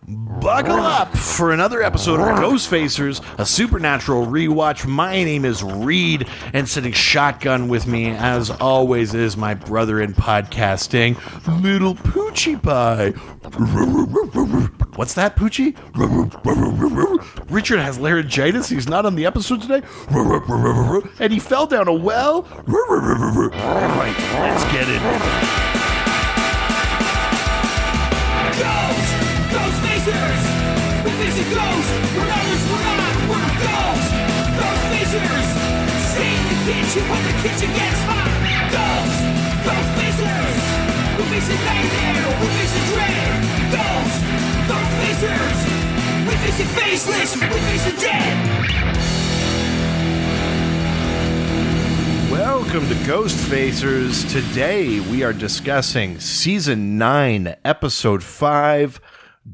Buckle up for another episode of Ghost Facers, a supernatural rewatch. My name is Reed, and sitting shotgun with me, as always, is my brother in podcasting, Little Poochie Pie. What's that, Poochie? Richard has laryngitis. He's not on the episode today. And he fell down a well. All right, let's get it. We're facing ghosts, we're others, we're not, we're ghosts. Ghost facers, stay in the kitchen when the kitchen gets hot. Ghosts, ghost facers, we're facing nightmare, we're facing dread. Ghosts, ghost facers, we're facing faceless, we're facing dead. Welcome to Ghost Facers. Today we are discussing Season 9, Episode 5,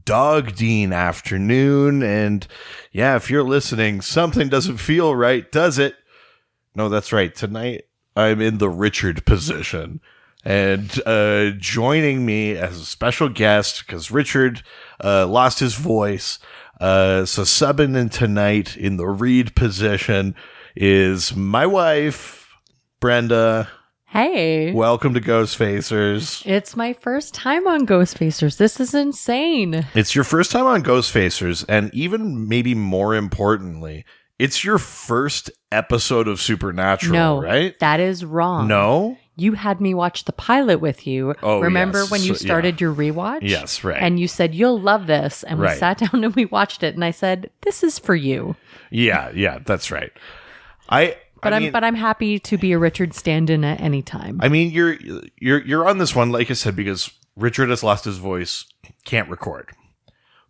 Dog Dean Afternoon. And yeah, if you're listening, something doesn't feel right, does it? No, that's right. Tonight I'm in the Richard position, and joining me as a special guest, because Richard lost his voice, so subbing in tonight in the Reed position is my wife, Brenda. Hey. Welcome to Ghost Facers. It's my first time on Ghost Facers. This is insane. It's your first time on Ghost Facers, and even maybe more importantly, it's your first episode of Supernatural, right? That is wrong. No? You had me watch the pilot with you. Oh, remember yes. when you started your rewatch? Yes, right. And you said, you'll love this. And we sat down and we watched it. And I said, this is for you. Yeah, that's right. But I'm happy to be a Richard stand-in at any time. I mean, you're on this one, like I said, because Richard has lost his voice, can't record.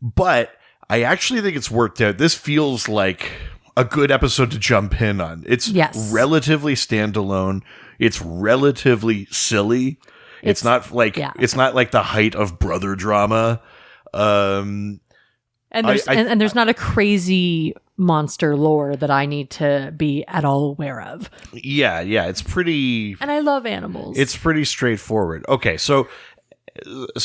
But I actually think it's worked out. This feels like a good episode to jump in on. It's relatively standalone. It's relatively silly. It's not like the height of brother drama. And there's not a crazy monster lore that I need to be at all aware of. Yeah, it's pretty... And I love animals. It's pretty straightforward. Okay, so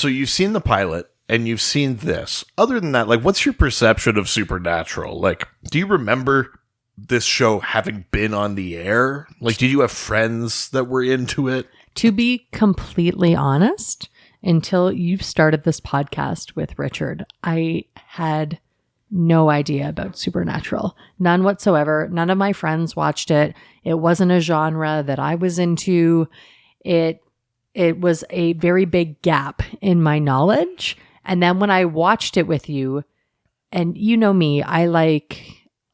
you've seen the pilot, and you've seen this. Other than that, like, what's your perception of Supernatural? Like, do you remember this show having been on the air? Like, did you have friends that were into it? To be completely honest, until you started this podcast with Richard, I had no idea about Supernatural. None whatsoever. None of my friends watched it. It wasn't a genre that I was into. It was a very big gap in my knowledge. And then when I watched it with you, and you know me, I like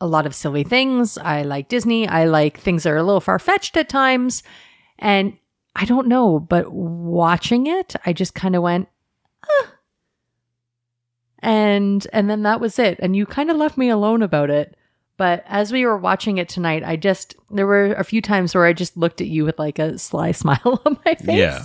a lot of silly things. I like Disney. I like things that are a little far-fetched at times. And I don't know, but watching it, I just kind of went, And then that was it. And you kind of left me alone about it. But as we were watching it tonight, there were a few times where I just looked at you with like a sly smile on my face. Yeah.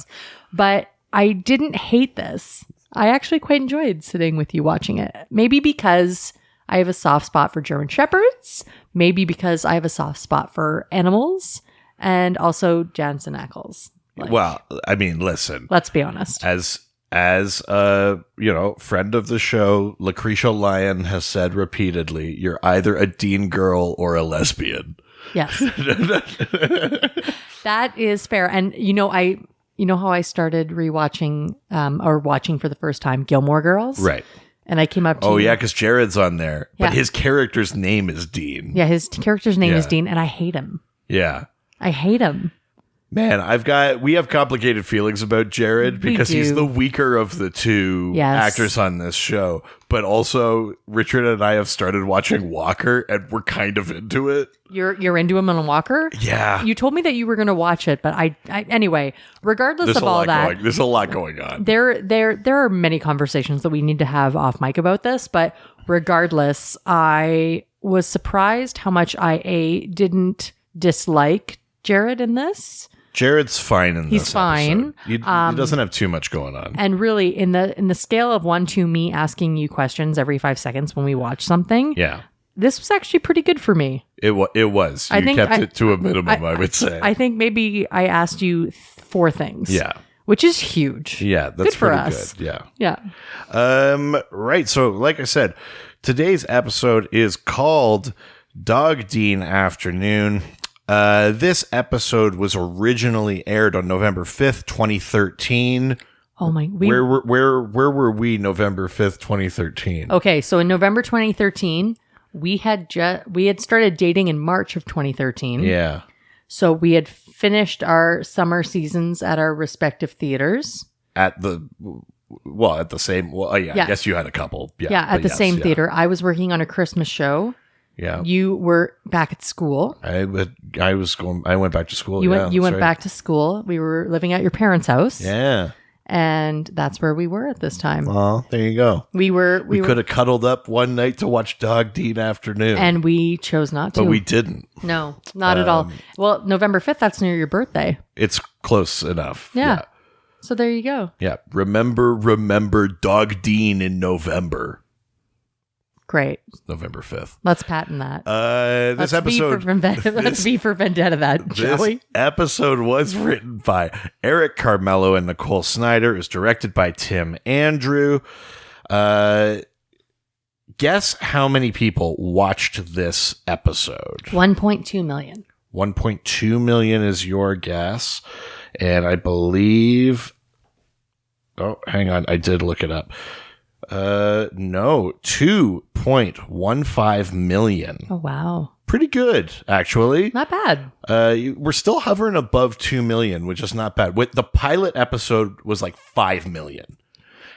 But I didn't hate this. I actually quite enjoyed sitting with you watching it. Maybe because I have a soft spot for German Shepherds. Maybe because I have a soft spot for animals. And also Jansen Ackles. Well, I mean, listen. Let's be honest. As a, friend of the show, Lucretia Lyon has said repeatedly, you're either a Dean girl or a lesbian. Yes. That is fair. And how I started rewatching or watching for the first time Gilmore Girls? Right. And I came up to you. Oh, yeah, because Jared's on there. Yeah. But his character's name is Dean. Yeah, his character's name is Dean, and I hate him. Yeah. I hate him. Man, we have complicated feelings about Jared because he's the weaker of the two actors on this show. But also, Richard and I have started watching Walker, and we're kind of into it. You're into him on Walker? Yeah. You told me that you were going to watch it, but I anyway, regardless of all that, there's a lot going on. There are many conversations that we need to have off mic about this, but regardless, I was surprised how much I didn't dislike Jared in this. Jared's fine in this He's fine. He doesn't have too much going on. And really, in the scale of 1 to me asking you questions every 5 seconds when we watch something, this was actually pretty good for me. It was. You kept it to a minimum, I would say. I think maybe I asked you 4 things. Yeah. which is huge. Yeah, that's good for pretty us. good. Yeah. Yeah. Right. So, like I said, today's episode is called Dog Dean Afternoon. This episode was originally aired on November 5th, 2013. Oh my! Where were we November 5th, 2013? Okay, so in November 2013, we had started dating in March of 2013. Yeah. So we had finished our summer seasons at our respective theaters. At the same. Well, yeah. I guess you had a couple. Yeah. At the same theater. I was working on a Christmas show. Yeah. You were back at school. I went back to school. You went back to school. We were living at your parents' house. Yeah. And that's where we were at this time. Well, there you go. We could have cuddled up one night to watch Dog Dean Afternoon. And we chose not to. But we didn't. No, not at all. Well, November 5th, that's near your birthday. It's close enough. Yeah. So there you go. Yeah. Remember Dog Dean in November. Great. November 5th. Let's patent that. This episode. Let's be for Vendetta that, shall we? This episode was written by Eric Carmelo and Nicole Snyder. It was directed by Tim Andrew. Guess how many people watched this episode? 1.2 million. 1.2 million is your guess. And I believe... Oh, hang on. I did look it up. No, 2.15 million. Oh, wow. Pretty good, actually. Not bad. We're still hovering above 2 million, which is not bad. The pilot episode was like 5 million.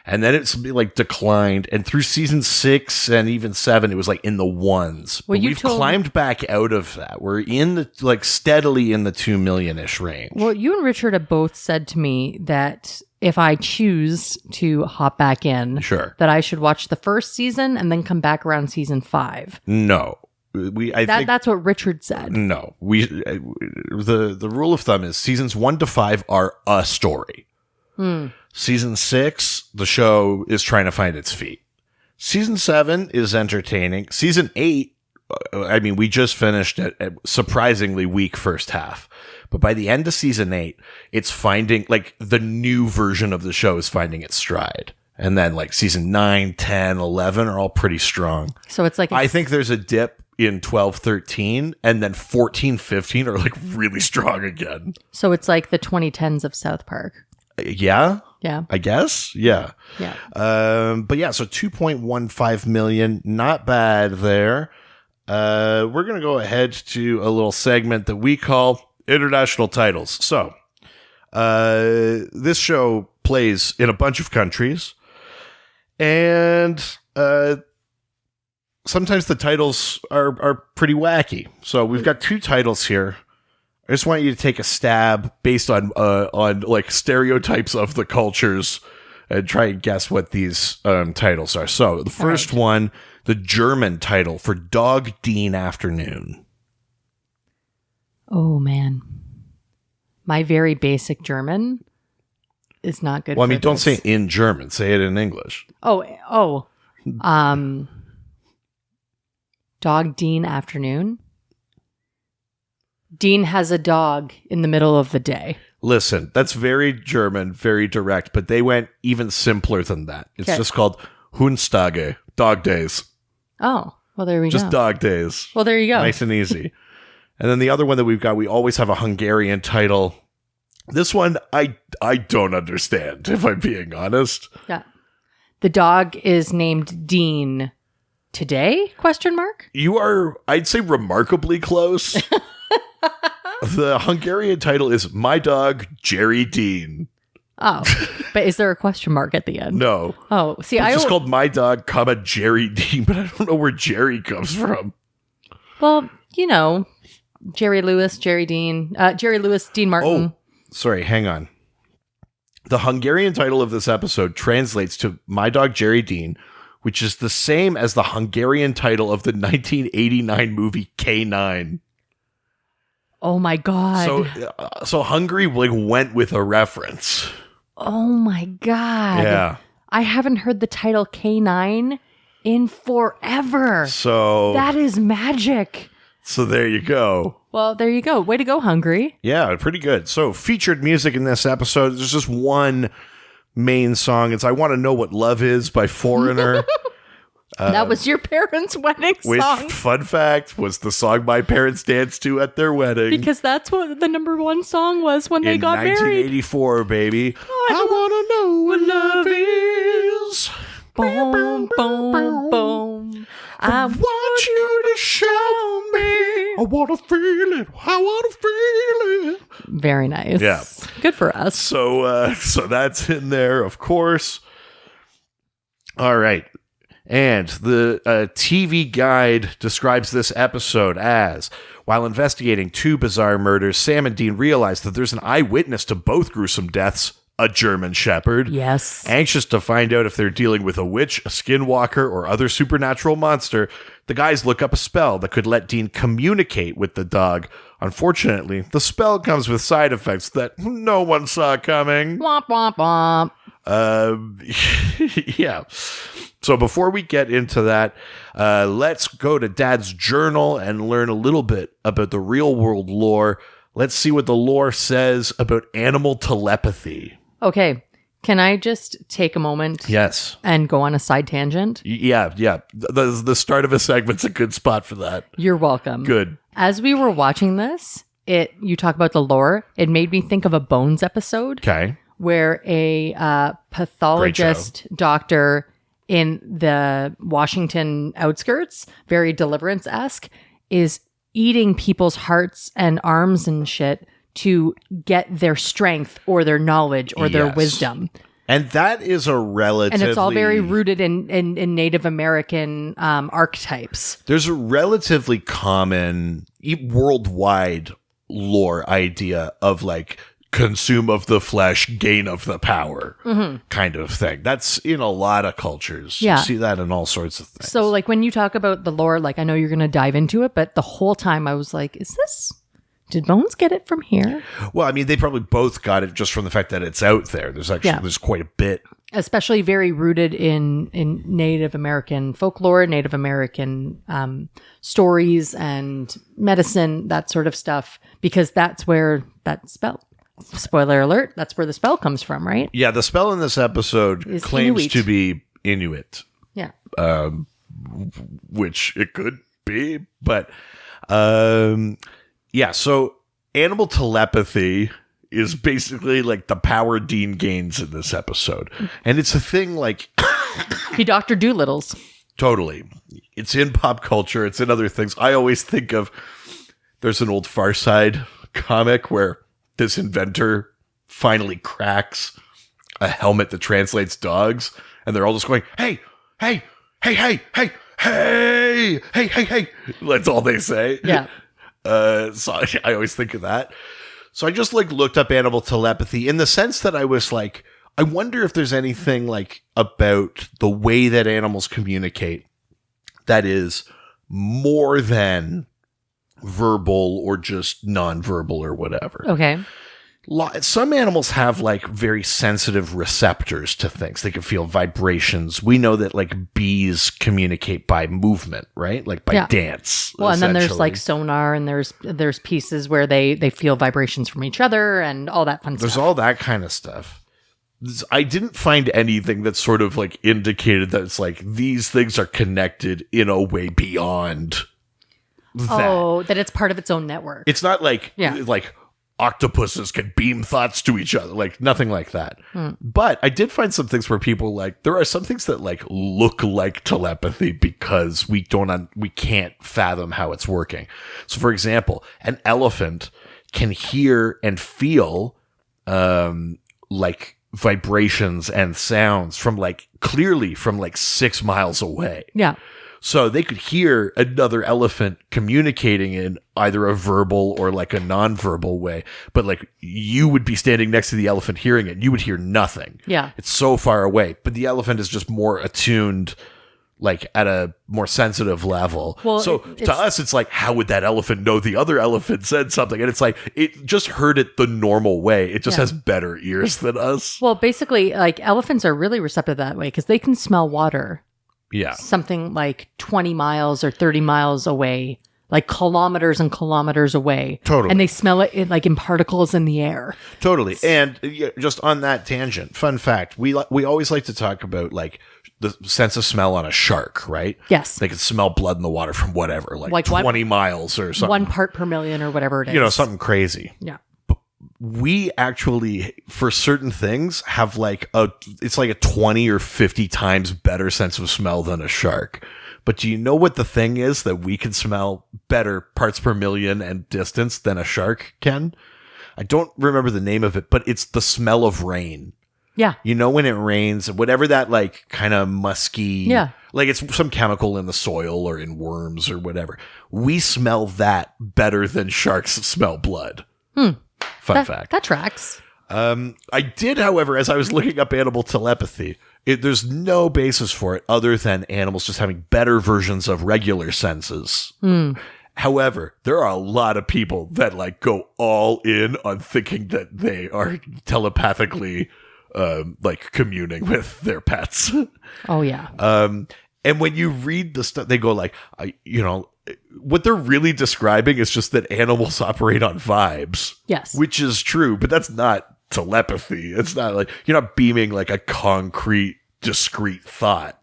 And then it's like declined. And through season 6 and even 7, it was like in the ones. Well, but we've climbed back out of that. We're in the steadily in the 2 million-ish range. Well, you and Richard have both said to me that if I choose to hop back in, sure, that I should watch the first season and then come back around season 5. No. I think that's what Richard said. No. The rule of thumb is seasons 1 to 5 are a story. Season 6, the show is trying to find its feet. Season 7 is entertaining. Season 8, we just finished a surprisingly weak first half. But by the end of season 8, it's finding, like, the new version of the show is finding its stride. And then, like, season 9, 10, 11 are all pretty strong. So it's like... I think there's a dip in 12, 13, and then 14, 15 are, like, really strong again. So it's like the 2010s of South Park. Yeah? Yeah. I guess? Yeah. Yeah. But yeah, so 2.15 million, not bad there. We're going to go ahead to a little segment that we call International Titles. So, this show plays in a bunch of countries, and sometimes the titles are pretty wacky. So we've got 2 titles here. I just want you to take a stab based on like stereotypes of the cultures and try and guess what these titles are. So the first one, the German title for Dog Dean Afternoon. Oh, man. My very basic German is not good. Well, don't say it in German. Say it in English. Oh. Dog Dean Afternoon. Dean has a dog in the middle of the day. Listen, that's very German, very direct, but they went even simpler than that. It's just called Hundstage, dog days. Oh, well, there we go. Just dog days. Well, there you go. Nice and easy. And then the other one that we've got, we always have a Hungarian title. This one, I don't understand, if I'm being honest. Yeah. The dog is named Dean today? ? You are, I'd say, remarkably close. The Hungarian title is My Dog, Jerry Dean. Oh, but is there a question mark at the end? No. Oh, see, it's just called My Dog, Jerry Dean, but I don't know where Jerry comes from. Well, Jerry Lewis, Dean Martin. Oh, sorry, hang on. The Hungarian title of this episode translates to My Dog, Jerry Dean, which is the same as the Hungarian title of the 1989 movie K9. Oh my God. So Hungary went with a reference. Oh my God. Yeah. I haven't heard the title K9 in forever. So that is magic. So there you go. Well, there you go. Way to go, Hungry. Yeah, pretty good. So, featured music in this episode, there's just one main song. It's I Want to Know What Love Is by Foreigner. That was your parents' wedding Which, song. fun fact, was the song my parents danced to at their wedding. Because that's what the number one song was when they in got married. 1984, baby. I want to know what love is. Boom, boom, boom. I want you to show me. I want to feel it. I want to feel it. Very nice. Yeah. Good for us. So that's in there, of course. All right. And the TV Guide describes this episode as, while investigating two bizarre murders, Sam and Dean realize that there's an eyewitness to both gruesome deaths, a German Shepherd. Yes. Anxious to find out if they're dealing with a witch, a skinwalker, or other supernatural monster, the guys look up a spell that could let Dean communicate with the dog. Unfortunately, the spell comes with side effects that no one saw coming. Womp, womp, womp. Yeah. So before we get into that, let's go to Dad's journal and learn a little bit about the real world lore. Let's see what the lore says about animal telepathy. Okay. Can I just take a moment? Yes. And go on a side tangent? Yeah. The start of a segment's a good spot for that. You're welcome. Good. As we were watching this, you talk about the lore, it made me think of a Bones episode. Okay. Where a pathologist doctor in the Washington outskirts, very Deliverance-esque, is eating people's hearts and arms and shit to get their strength or their knowledge or their wisdom. And that is a relatively... And it's all very rooted in Native American archetypes. There's a relatively common worldwide lore idea of like consume of the flesh, gain of the power kind of thing. That's in a lot of cultures. Yeah. You see that in all sorts of things. So like when you talk about the lore, like I know you're going to dive into it, but the whole time I was like, did Bones get it from here? Well, I mean, they probably both got it just from the fact that it's out there. There's there's quite a bit. Especially very rooted in Native American folklore, Native American stories and medicine, that sort of stuff, because that's where that spell, spoiler alert, that's where the spell comes from, right? Yeah, the spell in this episode Is claims Inuit. to be Inuit. Yeah. Which it could be, but yeah, so animal telepathy is basically like the power Dean gains in this episode. And it's a thing like... He Dr. Doolittle's. Totally. It's in pop culture. It's in other things. I always think of... There's an old Far Side comic where this inventor finally cracks a helmet that translates dogs. And they're all just going, hey, hey, hey, hey, hey, hey, hey, hey, hey. That's all they say. Yeah. So I always think of that. So I just like looked up animal telepathy in the sense that I was like, I wonder if there's anything like about the way that animals communicate that is more than verbal or just nonverbal or whatever. Okay. Some animals have like very sensitive receptors to things. They can feel vibrations. We know that like bees communicate by movement, right? Like by dance. Well, and then there's like sonar, and there's pieces where they feel vibrations from each other and all that fun stuff. There's all that kind of stuff. I didn't find anything that sort of like indicated that it's like these things are connected in a way beyond that. Oh, that it's part of its own network. It's not like like octopuses can beam thoughts to each other, like nothing like that. But I did find some things where people like, there are some things that like look like telepathy because we can't fathom how it's working. So for example, an elephant can hear and feel like vibrations and sounds from like clearly from like 6 miles away. Yeah. So they could hear another elephant communicating in either a verbal or like a nonverbal way. But like you would be standing next to the elephant hearing it. You would hear nothing. Yeah. It's so far away. But the elephant is just more attuned, like at a more sensitive level. Well, so to us, it's like, how would that elephant know the other elephant said something? And it's like, it just heard it the normal way. It just has better ears than us. Well, basically, like elephants are really receptive that way because they can smell water. Yeah. Something like 20 miles or 30 miles away. like kilometers and kilometers away. Totally. And they smell it like in particles in the air. Totally. And just on that tangent, fun fact, we always like to talk about like the sense of smell on a shark, right? Yes. They can smell blood in the water from whatever, like 20 miles or something. 1 part per million or whatever it is. You know, something crazy. Yeah. We actually, for certain things, have it's like a 20 or 50 times better sense of smell than a shark. But do you know what the thing is that we can smell better parts per million and distance than a shark can? I don't remember the name of it, but it's the smell of rain. Yeah. You know, when it rains, whatever that like kind of musky, like it's some chemical in the soil or in worms or whatever. We smell that better than sharks smell blood. Fun fact. That tracks. I did, however, as I was looking up animal telepathy, there's no basis for it other than animals just having better versions of regular senses. However, there are a lot of people that like go all in on thinking that they are telepathically like communing with their pets. Oh, yeah. And when you read the stuff, they go like, what they're really describing is just that animals operate on vibes. Yes. Which is true, but that's not telepathy. It's not like you're not beaming like a concrete, discrete thought.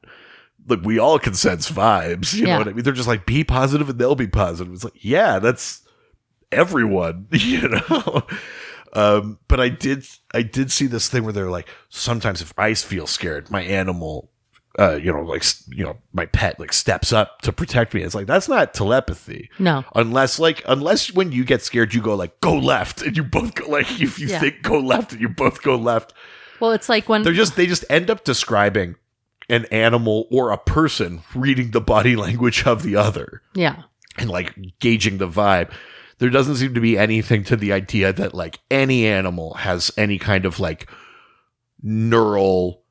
Like we all can sense vibes. You know what I mean? They're just like, be positive and they'll be positive. It's like, yeah, that's everyone, you know? But I did see this thing where they're like, sometimes if I feel scared, my animal, my pet like steps up to protect me. It's like, that's not telepathy. No. Unless when you get scared, you go like, go left. And you both go like, if you think go left and you both go left. Well, it's like when they just end up describing an animal or a person reading the body language of the other. Yeah. And like gauging the vibe. There doesn't seem to be anything to the idea that like any animal has any kind of like neural,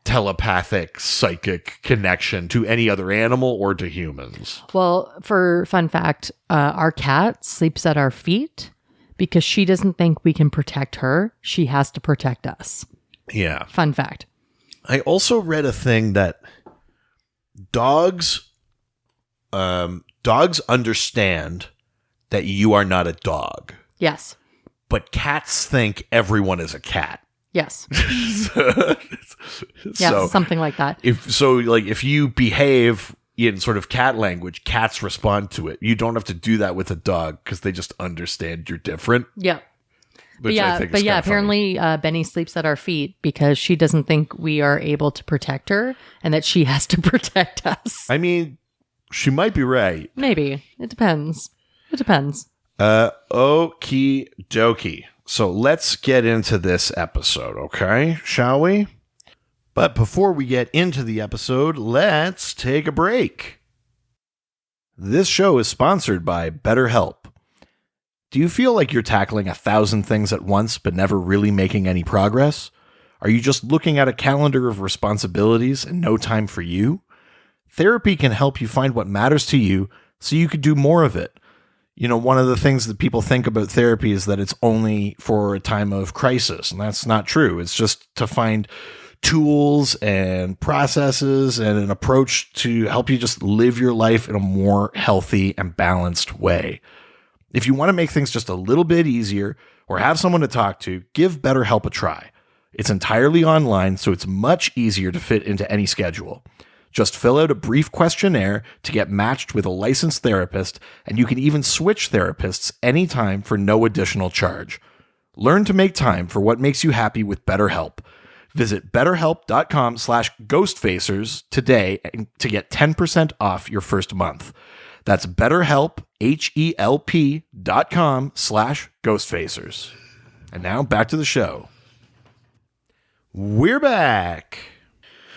telepathic, psychic connection to any other animal or to humans. Well, for fun fact, our cat sleeps at our feet because she doesn't think we can protect her. She has to protect us. Yeah. Fun fact. I also read a thing that dogs understand that you are not a dog. Yes. But cats think everyone is a cat. Yes. So, something like that. If you behave in sort of cat language, cats respond to it. You don't have to do that with a dog because they just understand you're different. Yeah. Which I think is kind of apparently Benny sleeps at our feet because she doesn't think we are able to protect her and that she has to protect us. I mean, she might be right. Maybe. It depends. Okie dokie. So let's get into this episode, okay? Shall we? But before we get into the episode, let's take a break. This show is sponsored by BetterHelp. Do you feel like you're tackling 1,000 things at once but never really making any progress? Are you just looking at a calendar of responsibilities and no time for you? Therapy can help you find what matters to you so you could do more of it. You know, one of the things that people think about therapy is that it's only for a time of crisis, and that's not true. It's just to find tools and processes and an approach to help you just live your life in a more healthy and balanced way. If you want to make things just a little bit easier or have someone to talk to, give BetterHelp a try. It's entirely online, so it's much easier to fit into any schedule. Just fill out a brief questionnaire to get matched with a licensed therapist, and you can even switch therapists anytime for no additional charge. Learn to make time for what makes you happy with BetterHelp. Visit betterhelp.com/ghostfacers today to get 10% off your first month. That's BetterHelp, HELP.com/ghostfacers. And now back to the show. We're back.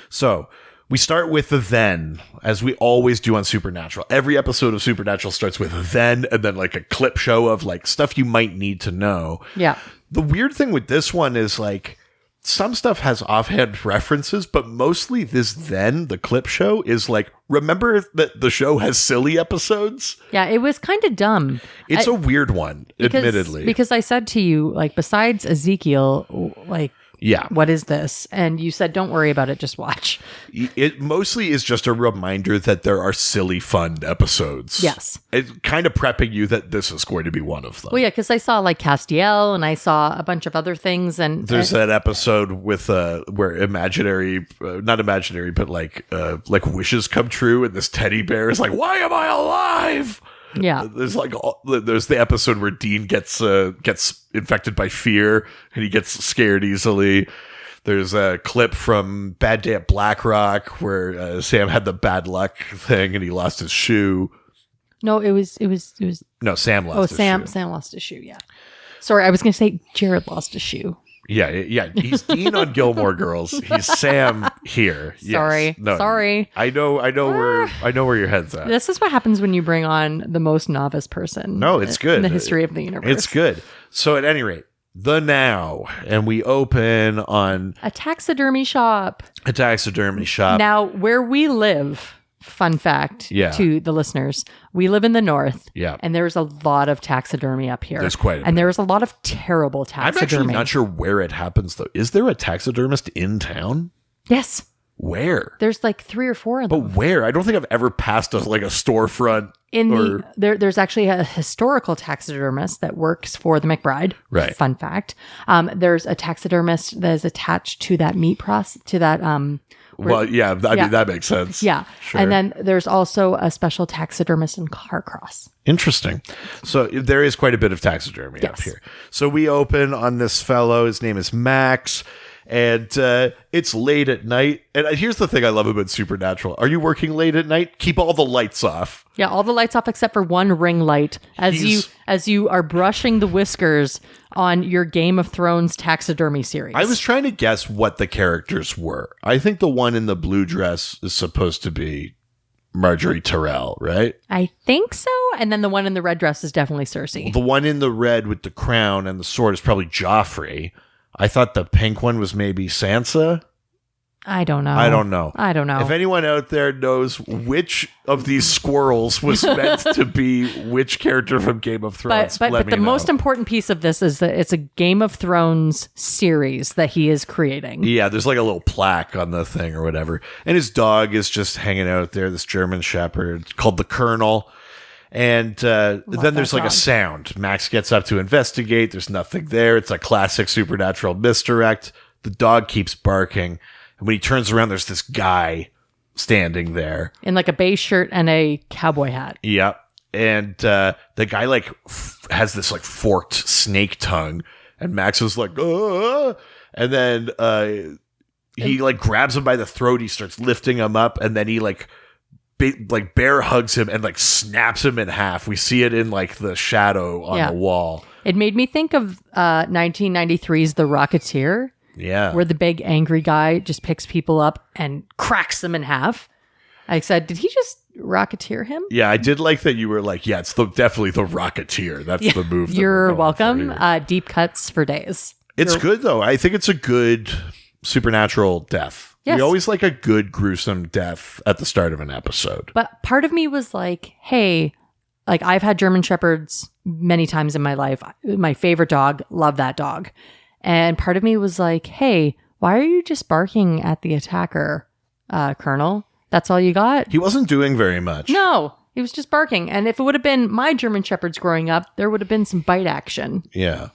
So we start with the then, as we always do on Supernatural. Every episode of Supernatural starts with then, and then like a clip show of like stuff you might need to know. Yeah. The weird thing with this one is like some stuff has offhand references, but mostly this then, the clip show, is like, remember that the show has silly episodes? Yeah, it was kind of dumb. It's a weird one, admittedly. Because I said to you, like, besides Ezekiel, like, Yeah. What is this? And you said, don't worry about it, just watch. It mostly is just a reminder that there are silly, fun episodes. Yes. It's kind of prepping you that this is going to be one of them. Well, yeah, because I saw like Castiel and I saw a bunch of other things. And There's that episode with where imaginary, not imaginary, but like wishes come true, and this teddy bear is like, "Why am I alive?" Yeah. There's there's the episode where Dean gets infected by fear and he gets scared easily. There's a clip from Bad Day at Black Rock where Sam had the bad luck thing and he lost his shoe. No, it was. No, Sam lost his shoe. Sam lost his shoe. Yeah. Sorry, I was going to say Jared lost his shoe. Yeah. He's Dean on Gilmore Girls. He's Sam here. Sorry. Yes. No, Sorry. I know where your head's at. This is what happens when you bring on the most novice person. No, it's good. In the history of the universe. It's good. So at any rate, the now, and we open on a taxidermy shop. Now, where we live, fun fact to the listeners, we live in the north. Yeah. And there's a lot of taxidermy up here. There's quite a bit. And there's a lot of terrible taxidermy. I'm actually not sure where it happens, though. Is there a taxidermist in town? Yes. Where? There's like 3 or 4 of them. But where? I don't think I've ever passed a storefront. There's actually a historical taxidermist that works for the McBride. Right. Fun fact. There's a taxidermist that is attached to that meat process, to that mean, that makes sense. Yeah. Sure. And then there's also a special taxidermist in Carcross. Interesting. So there is quite a bit of taxidermy up here. So we open on this fellow. His name is Max. And it's late at night. And here's the thing I love about Supernatural. Are you working late at night? Keep all the lights off. Yeah, all the lights off except for one ring light as you are brushing the whiskers on your Game of Thrones taxidermy series. I was trying to guess what the characters were. I think the one in the blue dress is supposed to be Marjorie Terrell, right? I think so. And then the one in the red dress is definitely Cersei. The one in the red with the crown and the sword is probably Joffrey. I thought the pink one was maybe Sansa. I don't know. If anyone out there knows which of these squirrels was meant to be which character from Game of Thrones, but let me the know. most important piece of this is that it's a Game of Thrones series that he is creating. Yeah, there's like a little plaque on the thing or whatever. And his dog is just hanging out there, this German Shepherd called the Colonel. And then there's like a sound. Max gets up to investigate. There's nothing there. It's a classic Supernatural misdirect. The dog keeps barking. And when he turns around, there's this guy standing there. In like a beige shirt and a cowboy hat. Yep. And the guy like has this like forked snake tongue. And Max is like, "Ugh." And then he like grabs him by the throat. He starts lifting him up. And then he like bear hugs him and like snaps him in half. We see it in like the shadow on the wall. It made me think of 1993's The Rocketeer. Yeah. Where the big angry guy just picks people up and cracks them in half. I said, did he just Rocketeer him? Yeah, I did like that you were like, yeah, it's definitely The Rocketeer. That's the move. You're welcome. Deep cuts for days. It's good though. I think it's a good supernatural death. Yes. We always like a good gruesome death at the start of an episode. But part of me was like, hey, like I've had German Shepherds many times in my life. My favorite dog, love that dog. And part of me was like, hey, why are you just barking at the attacker, Colonel? That's all you got? He wasn't doing very much. No, he was just barking. And if it would have been my German Shepherds growing up, there would have been some bite action. Yeah.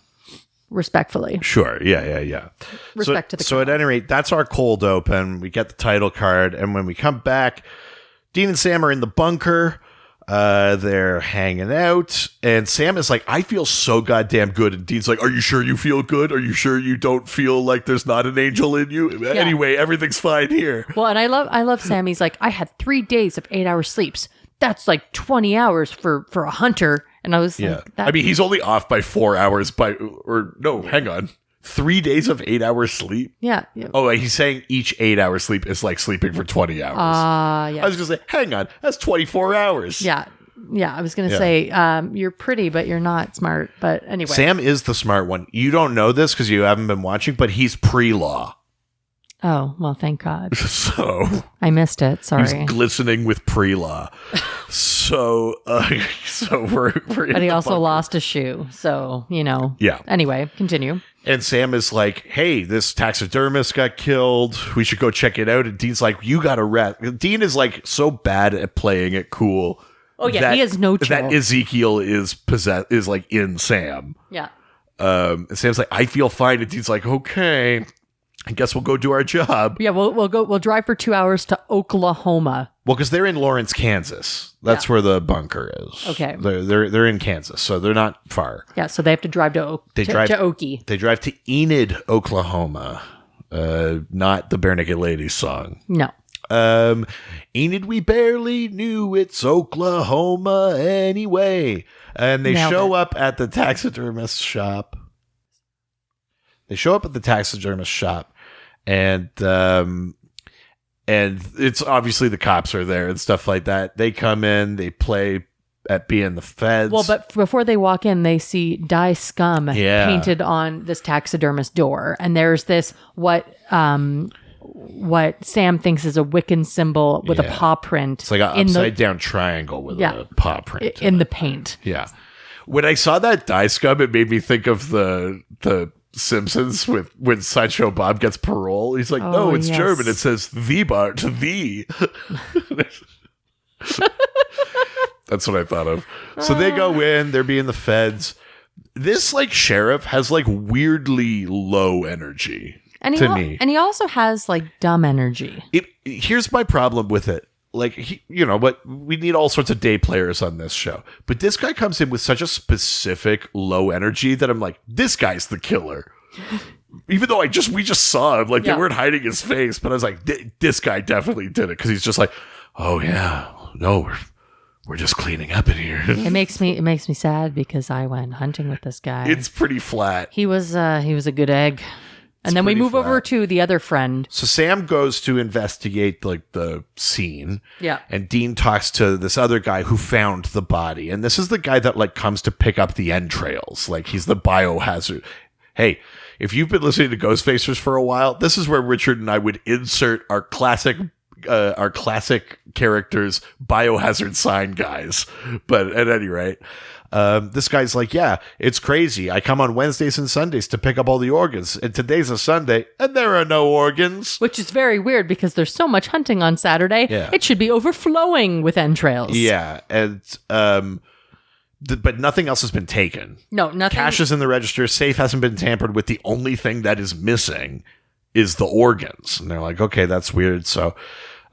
Respectfully. Sure. Yeah. Respect to the So at any rate, that's our cold open. We get the title card. And when we come back, Dean and Sam are in the bunker. They're hanging out. And Sam is like, I feel so goddamn good. And Dean's like, are you sure you feel good? Are you sure you don't feel like there's not an angel in you? Yeah. Anyway, everything's fine here. Well, and I love Sam. He's like, I had 3 days of 8-hour sleeps. That's like 20 hours for a hunter. And I was like, I mean, he's only off by 4 hours hang on. 3 days of 8 hours sleep? Yeah. Oh, he's saying each 8 hour sleep is like sleeping for 20 hours. Yeah. I was going to say, hang on, that's 24 hours. Yeah. I was going to say, you're pretty, but you're not smart. But anyway. Sam is the smart one. You don't know this because you haven't been watching, but he's pre-law. Oh, well, thank God. So I missed it. Sorry. He's glistening with pre-law. So we're But he also lost a shoe. So, Yeah. Anyway, continue. And Sam is like, hey, this taxidermist got killed. We should go check it out. And Dean's like, you got to rest. Dean is like so bad at playing it cool. Oh, yeah, he has no chill. That Ezekiel is like in Sam. Yeah. And Sam's like, I feel fine. And Dean's like, okay, I guess we'll go do our job. Yeah, we'll drive for 2 hours to Oklahoma. Well, because they're in Lawrence, Kansas. That's where the bunker is. Okay. They're in Kansas, so they're not far. Yeah, so they have to drive to Okie. They drive to Enid, Oklahoma. Not the Bare Naked Ladies song. No. Enid, we barely knew it's Oklahoma anyway. And they show up at the taxidermist shop. And it's obviously the cops are there and stuff like that. They come in, they play at being the feds. Well, but before they walk in, they see Die Scum painted on this taxidermist door. And there's this, what Sam thinks is a Wiccan symbol with a paw print. It's like an upside down triangle with a paw print. In the paint. Yeah. When I saw that Die Scum, it made me think of the Simpsons when Sideshow Bob gets parole. He's like, no, it's German. It says the bar to the. That's what I thought of. So they go in, they're being the feds. This like sheriff has like weirdly low energy to me. And he also has like dumb energy. Here's my problem with it. Like, but we need all sorts of day players on this show. But this guy comes in with such a specific low energy that I'm like, this guy's the killer. Even though we just saw him, like they weren't hiding his face, but I was like, this guy definitely did it because he's just like, oh yeah, no, we're just cleaning up in here. It makes me sad because I went hunting with this guy. It's pretty flat. He was a good egg. And then we move over to the other friend. So Sam goes to investigate like the scene. Yeah. And Dean talks to this other guy who found the body. And this is the guy that like comes to pick up the entrails. Like he's the biohazard. Hey, if you've been listening to Ghostfacers for a while, this is where Richard and I would insert our classic characters biohazard sign guys. But at any rate, this guy's like, yeah, it's crazy. I come on Wednesdays and Sundays to pick up all the organs. And today's a Sunday and there are no organs. Which is very weird because there's so much hunting on Saturday. Yeah. It should be overflowing with entrails. Yeah. And, but nothing else has been taken. No, nothing. Cash is in the register. Safe hasn't been tampered with. The only thing that is missing is the organs. And they're like, okay, that's weird. So,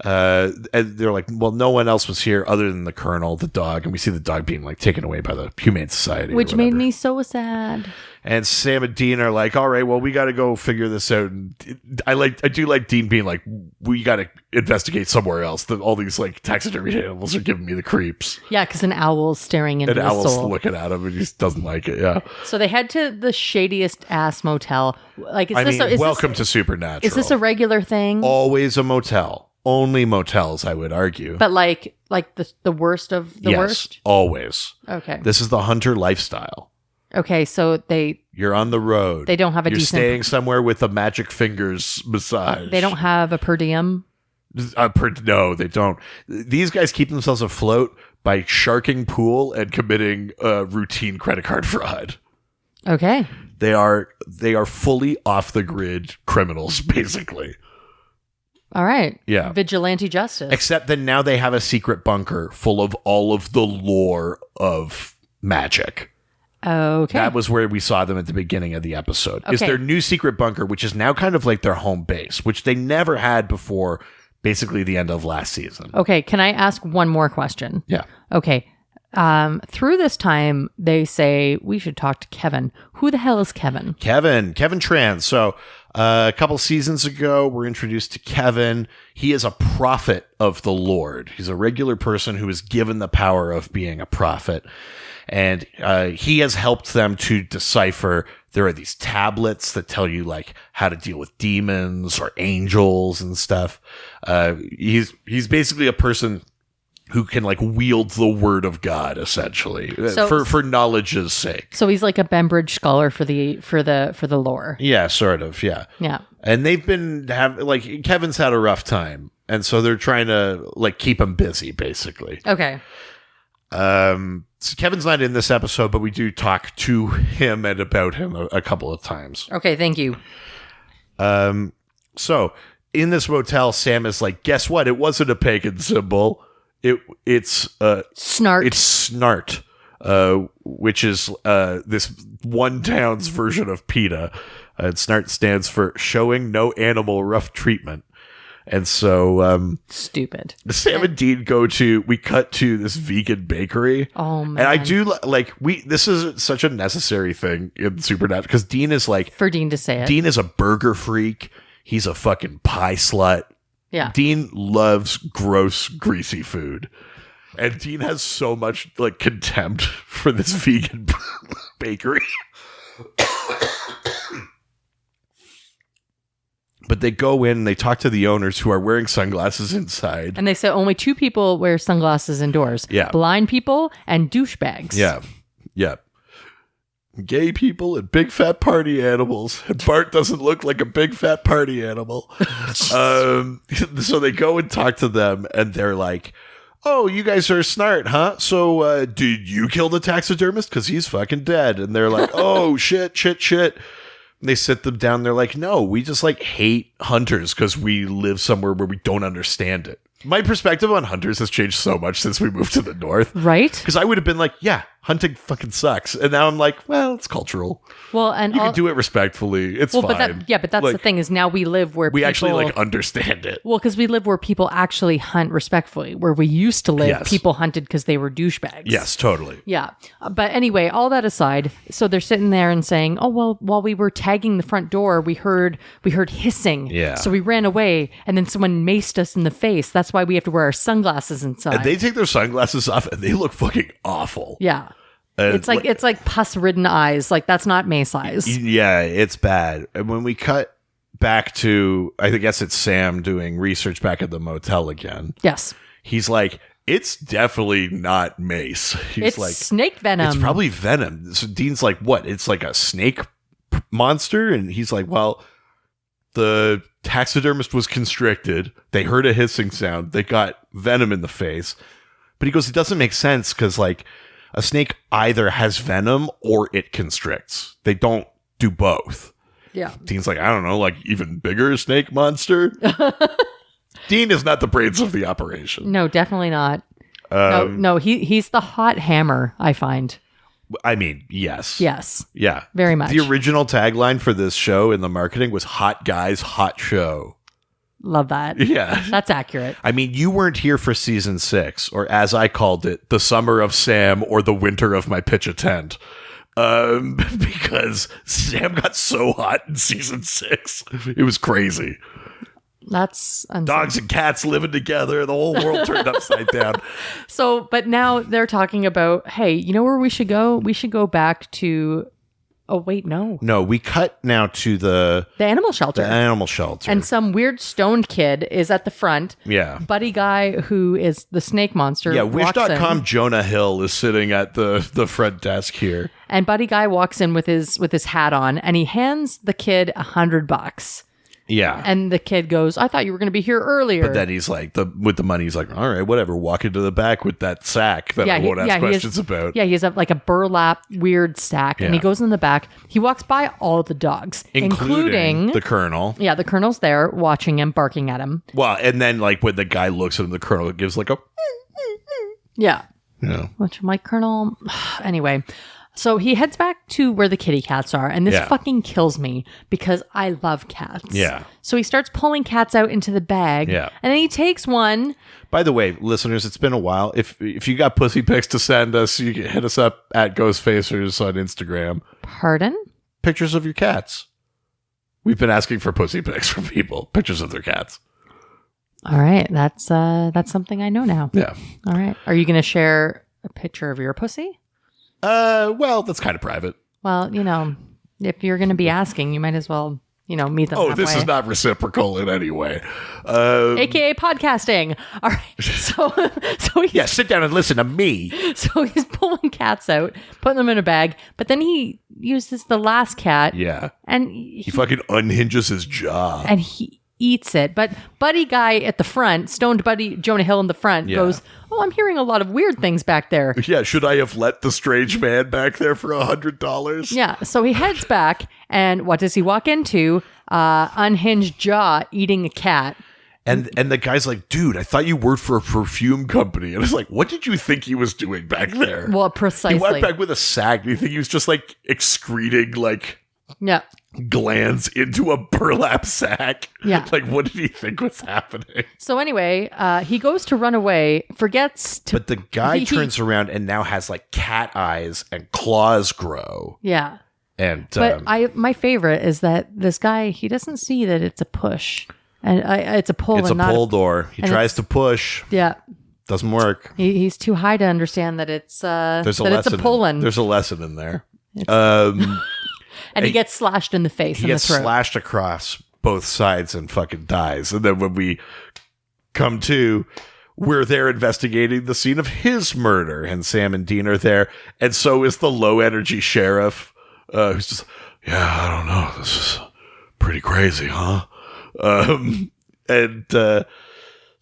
and they're like, well, no one else was here other than the colonel, the dog, and we see the dog being like taken away by the Humane Society, which made me so sad. And Sam and Dean are like, all right, well, we got to go figure this out. And I do like Dean being like, we got to investigate somewhere else. All these like taxidermy animals are giving me the creeps. Yeah, because an owl's staring into his soul. An owl's looking at him and he just doesn't like it. Yeah. So they head to the shadiest ass motel. Like, welcome to Supernatural. Is this a regular thing? Always a motel. Only motels, I would argue. But like the worst of the worst? Always. Okay. This is the hunter lifestyle. Okay, so you're on the road. They don't have a You're decent... staying somewhere with a magic fingers massage. They don't have a per diem? No, they don't. These guys keep themselves afloat by sharking pool and committing routine credit card fraud. Okay. They are fully off the grid criminals, basically. All right. Yeah. Vigilante justice. Except that now they have a secret bunker full of all of the lore of magic. Okay. That was where we saw them at the beginning of the episode. Okay. Is their new secret bunker, which is now kind of like their home base, which they never had before basically the end of last season. Okay. Can I ask one more question? Yeah. Okay. Through this time, they say we should talk to Kevin. Who the hell is Kevin? Kevin Tran. So a couple seasons ago, we're introduced to Kevin. He is a prophet of the Lord. He's a regular person who is given the power of being a prophet. And he has helped them to decipher. There are these tablets that tell you like how to deal with demons or angels and stuff. He's basically a person who can like wield the word of God, essentially, for knowledge's sake. So he's like a Bembridge scholar for the lore. Yeah, sort of. Yeah. Yeah. And they've been Kevin's had a rough time, and so they're trying to like keep him busy, basically. Okay. So Kevin's not in this episode, but we do talk to him and about him a couple of times. Okay, thank you. So in this motel, Sam is like, guess what? It wasn't a pagan symbol. It's Snart. It's snart, which is this one town's version of PETA. And snart stands for showing no animal rough treatment. And so stupid. Sam and Dean we cut to this vegan bakery. Oh man. And I do this is such a necessary thing in Supernatural because Dean is like, for Dean to say it. Dean is a burger freak. He's a fucking pie slut. Yeah. Dean loves gross, greasy food. And Dean has so much like contempt for this vegan bakery. But they go in and they talk to the owners who are wearing sunglasses inside. And they say only 2 people wear sunglasses indoors. Yeah. Blind people and douchebags. Yeah. Yeah. Gay people and big fat party animals. And Bart doesn't look like a big fat party animal. So they go and talk to them and they're like, oh, you guys are snart, huh? So did you kill the taxidermist? Because he's fucking dead. And they're like, oh, shit. They sit them down. They're like, no, we just like hate hunters because we live somewhere where we don't understand it. My perspective on hunters has changed so much since we moved to the north. Right? Because I would have been like, yeah, hunting fucking sucks. And now I'm like, well, it's cultural. Well, and you can do it respectfully. It's fine. But that's like, the thing is now we live where we people actually like understand it. Well, because we live where people actually hunt respectfully. Where we used to live, Yes. people hunted because they were douchebags. Yes, totally. Yeah. But anyway, all that aside, so they're sitting there and saying, oh, well, while we were tagging the front door, we heard hissing. Yeah. So we ran away and then someone maced us in the face. That's why we have to wear our sunglasses inside. And they take their sunglasses off and they look fucking awful. Yeah. It's like pus-ridden eyes. Like that's not mace eyes. Yeah, it's bad. And when we cut back to, I guess it's Sam doing research back at the motel again. Yes. He's like, it's definitely not mace. He's It's like, snake venom. it's probably venom. So Dean's like, what? It's like a snake monster? And he's like, well, the taxidermist was constricted. They heard a hissing sound. They got venom in the face. But he goes, it doesn't make sense because like a snake either has venom or it constricts. They don't do both. Yeah. Dean's like, I don't know, like even bigger snake monster. Dean is not the brains of the operation. No, definitely not. No, he's the hot hammer, I find. I mean, yes. Yes. Yeah. Very much. The original tagline for this show in the marketing was hot guys, hot show. Love that. Yeah. That's accurate. I mean, you weren't here for season 6, or as I called it, the summer of Sam or the winter of my pitch a tent. Because Sam got so hot in season 6. It was crazy. That's dogs and cats living together. The whole world turned upside down. So, but now they're talking about, hey, you know where we should go? We should go back to... Oh, wait, no. No, we cut now to the animal shelter. The animal shelter. And some weird stoned kid is at the front. Yeah. Buddy guy who is the snake monster. Yeah, Wish.com Jonah Hill is sitting at the front desk here. And Buddy guy walks in with his hat on and he hands the kid $100. Yeah. And the kid goes, I thought you were going to be here earlier. But then he's like, with the money, he's like, all right, whatever. Walk into the back with that sack that I won't ask questions about. Yeah, he has like a burlap weird sack. And he goes in the back. He walks by all the dogs, including the Colonel. Yeah, the Colonel's there watching him, barking at him. Well, and then like when the guy looks at him, the Colonel gives like a... Yeah. Yeah. Which I'm like, Colonel... Anyway... So he heads back to where the kitty cats are, and this fucking kills me because I love cats. Yeah. So he starts pulling cats out into the bag, and then he takes one. By the way, listeners, it's been a while. If you got pussy pics to send us, you can hit us up at Ghostfacers on Instagram. Pardon? Pictures of your cats. We've been asking for pussy pics from people. Pictures of their cats. All right, that's something I know now. Yeah. All right. Are you going to share a picture of your pussy? Well, that's kind of private. Well, if you're going to be asking, you might as well, meet them. Oh, this is not reciprocal in any way. AKA podcasting. All right. So he's, sit down and listen to me. So he's pulling cats out, putting them in a bag, but then he uses the last cat. Yeah. And he fucking unhinges his jaw. And he eats it. But Buddy guy at the front, stoned Buddy Jonah Hill in the front, goes, "Oh, I'm hearing a lot of weird things back there." Yeah, should I have let the strange man back there for $100? Yeah, so he heads back, and what does he walk into? Unhinged Jaw eating a cat. And the guy's like, dude, I thought you worked for a perfume company. And it's like, what did you think he was doing back there? Well, precisely. He went back with a sack. Do you think he was just like excreting like glands into a burlap sack? Yeah. Like, what did he think was happening? So anyway, he goes to run away, forgets to... But the guy turns around and now has like cat eyes and claws grow. Yeah. And but my favorite is that this guy, he doesn't see that it's a push. And it's a pull. It's and a not pull door. He tries to push. Yeah. Doesn't work. He's too high to understand that it's There's a that lesson. it's a pull-in. There's a lesson in there. And he gets slashed in the face. He gets slashed across both sides and fucking dies. And then when we come to, we're there investigating the scene of his murder, and Sam and Dean are there, and so is the low energy sheriff, who's just, I don't know, this is pretty crazy, huh?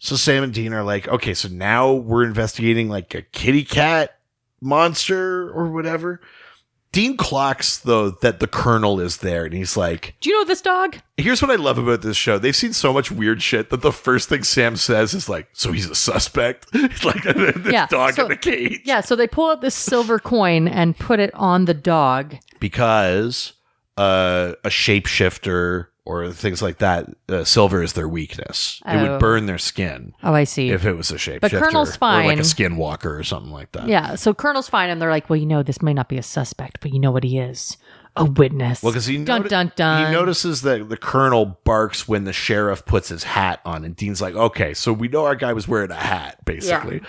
So Sam and Dean are like, okay, so now we're investigating like a kitty cat monster or whatever. Dean clocks, though, that the Colonel is there, and he's like, "Do you know this dog?" Here's what I love about this show. They've seen so much weird shit that the first thing Sam says is like, so he's a suspect? Like, this dog in the cage. Yeah, so they pull out this silver coin and put it on the dog. Because a shapeshifter or things like that, silver is their weakness. It would burn their skin. Oh, I see. If it was a shapeshifter. But Colonel's fine. Or like a skinwalker or something like that. Yeah, so Colonel's fine, and they're like, well, this may not be a suspect, but you know what he is? A witness. Well, because he dun, dun, dun. He notices that the Colonel barks when the sheriff puts his hat on, and Dean's like, okay, so we know our guy was wearing a hat, basically.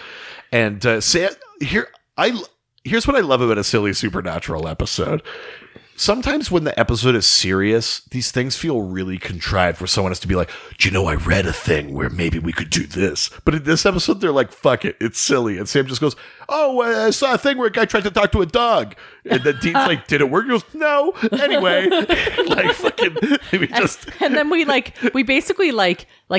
Yeah. And Sam, here's what I love about a silly supernatural episode. Sometimes when the episode is serious, these things feel really contrived, where someone has to be like, do you know, I read a thing where maybe we could do this. But in this episode, they're like, fuck it, it's silly. And Sam just goes, I saw a thing where a guy tried to talk to a dog. And then Dean's like, did it work? He goes, no. Anyway, like fucking, and then we basically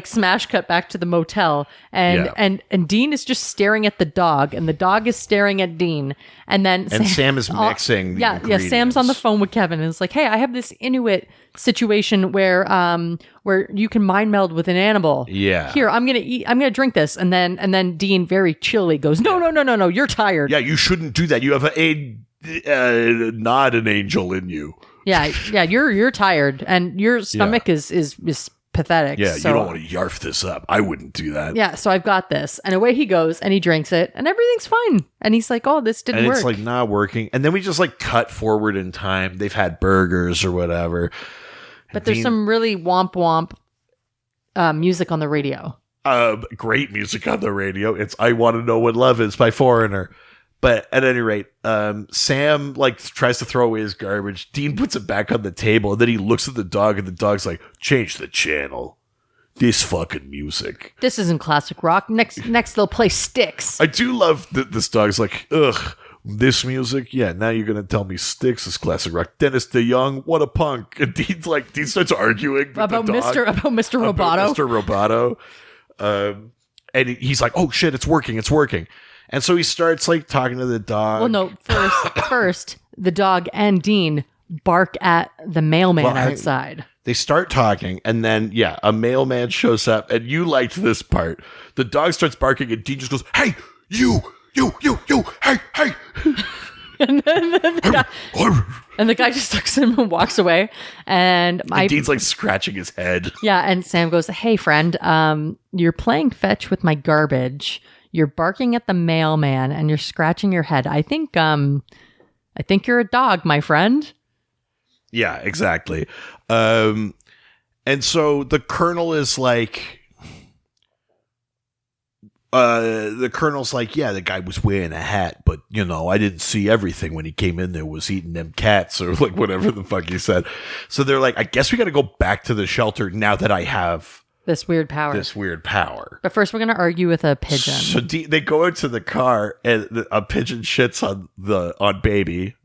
smash cut back to the motel, and Dean is just staring at the dog, and the dog is staring at Dean. And then Sam is mixing the ingredients. Sam's on the phone with Kevin, and it's like, hey, I have this Inuit situation where you can mind meld with an animal. Yeah. Here, I'm gonna drink this, and then Dean very chilly goes, no, you're tired. Yeah, you shouldn't do that. You have not an angel in you. Yeah, you're tired, and your stomach is pathetic. Yeah, so. You don't want to yarf this up. I wouldn't do that. Yeah, so I've got this. And away he goes, and he drinks it, and everything's fine. And he's like, oh, this didn't work. And it's like not working. And then we just like cut forward in time. They've had burgers or whatever. But there's some really womp womp music on the radio. Great music on the radio. It's I Want to Know What Love Is by Foreigner. But at any rate, Sam tries to throw away his garbage. Dean puts it back on the table, and then he looks at the dog, and the dog's like, change the channel. This fucking music. This isn't classic rock. Next they'll play Styx. I do love that this dog's like, ugh, this music? Yeah, now you're going to tell me Styx is classic rock. Dennis DeYoung, what a punk. And Dean starts arguing with about the dog. Mr. Roboto. About Mr. Roboto. And he's like, oh shit, it's working. And so he starts talking to the dog. Well, no, first the dog and Dean bark at the mailman outside. They start talking, and then a mailman shows up, and you liked this part. The dog starts barking, and Dean just goes, "Hey, you, hey!" And then the guy just looks at him and walks away. And Dean's scratching his head. Yeah, and Sam goes, "Hey, friend, you're playing fetch with my garbage. You're barking at the mailman and you're scratching your head. I think you're a dog, my friend." Yeah, exactly. And so the Colonel is the Colonel's like, yeah, the guy was wearing a hat, but I didn't see everything when he came in there, was eating them cats or whatever the fuck he said. So they're like, I guess we got to go back to the shelter now that I have this weird power. But first, we're going to argue with a pigeon. So they go into the car, and a pigeon shits on baby.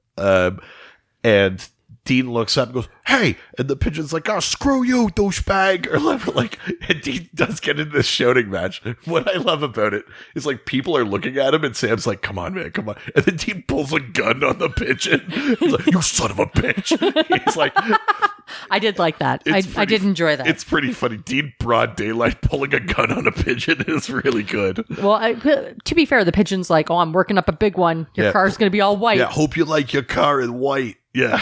And Dean looks up and goes, "Hey!" And the pigeon's like, "Oh, screw you, douchebag!" Or like, and Dean does get into this shouting match. What I love about it is like people are looking at him, and Sam's like, "Come on, man, come on!" And then Dean pulls a gun on the pigeon. He's like, "You son of a bitch!" He's like, I did like that. I did enjoy that. It's pretty funny. Dean broad daylight pulling a gun on a pigeon is really good. Well, to be fair, the pigeon's like, "Oh, I'm working up a big one. Your car's going to be all white." Yeah, hope you like your car in white. Yeah,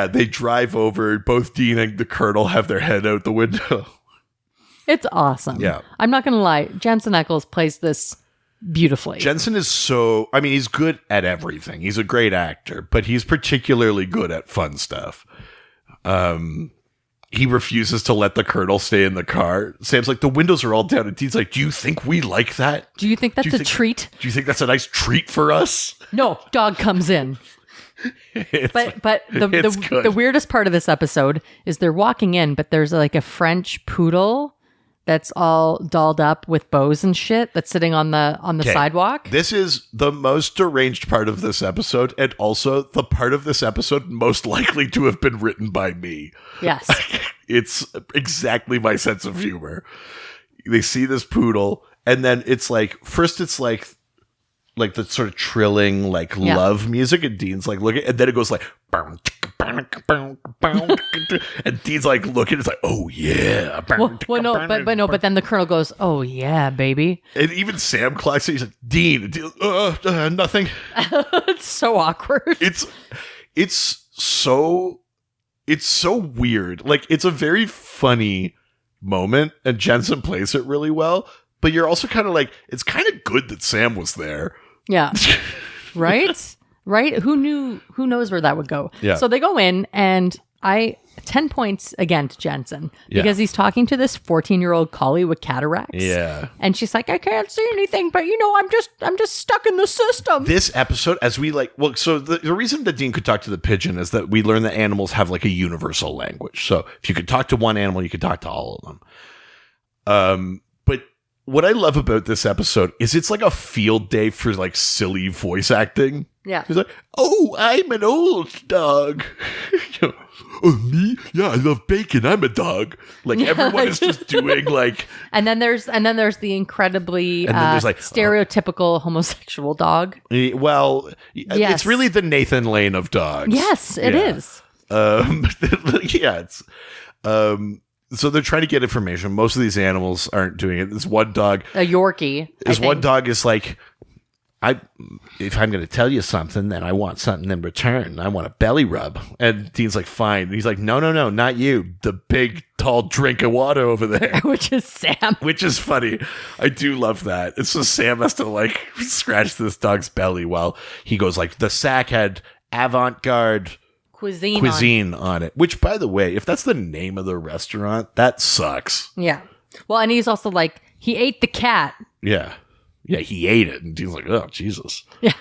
they drive over. Both Dean and the Colonel have their head out the window. It's awesome. Yeah. I'm not going to lie. Jensen Ackles plays this beautifully. Jensen is he's good at everything. He's a great actor, but he's particularly good at fun stuff. He refuses to let the Colonel stay in the car. Sam's like, the windows are all down. And Dean's like, do you think we like that? Do you think that's a treat? Do you think that's a nice treat for us? No, dog comes in. But the weirdest part of this episode is they're walking in, but there's like a French poodle that's all dolled up with bows and shit that's sitting on the sidewalk. This is the most deranged part of this episode, and also the part of this episode most likely to have been written by me. Yes. It's exactly my sense of humor. They see this poodle, and then it's like, first it's like the sort of trilling, like love music, and Dean's like looking, and then it goes like, and Dean's like looking, it's like, oh yeah. But then the Colonel goes, oh yeah, baby. And even Sam clocks it. He's like, Dean, nothing. It's so awkward. It's so weird. Like, it's a very funny moment, and Jensen plays it really well. But you're also kind of like, it's kind of good that Sam was there. Yeah. Right? Right? Who knows where that would go? Yeah. So they go in, and 10 points again to Jensen because he's talking to this 14-year-old collie with cataracts. Yeah. And she's like, I can't see anything, but I'm just stuck in the system. This episode, so the reason that Dean could talk to the pigeon is that we learn that animals have like a universal language. So if you could talk to one animal, you could talk to all of them. But what I love about this episode is it's like a field day for like silly voice acting. Yeah. He's like, oh, I'm an old dog. Oh, me? Yeah, I love bacon. I'm a dog. Like, everyone is just doing like. And then there's the incredibly stereotypical homosexual dog. Well, it's really the Nathan Lane of dogs. Yes, it is. So they're trying to get information. Most of these animals aren't doing it. This one dog, a Yorkie. One dog is like, if I'm going to tell you something, then I want something in return. I want a belly rub. And Dean's like, fine. And he's like, no, not you. The big, tall drink of water over there. Which is Sam. Which is funny. I do love that. It's just Sam has to like scratch this dog's belly while he goes like, the sack had avant-garde cuisine on it. Which, by the way, if that's the name of the restaurant, that sucks. Yeah. Well, and he's also like, he ate the cat. Yeah. Yeah, he ate it, and he's like, "Oh, Jesus!" Yeah,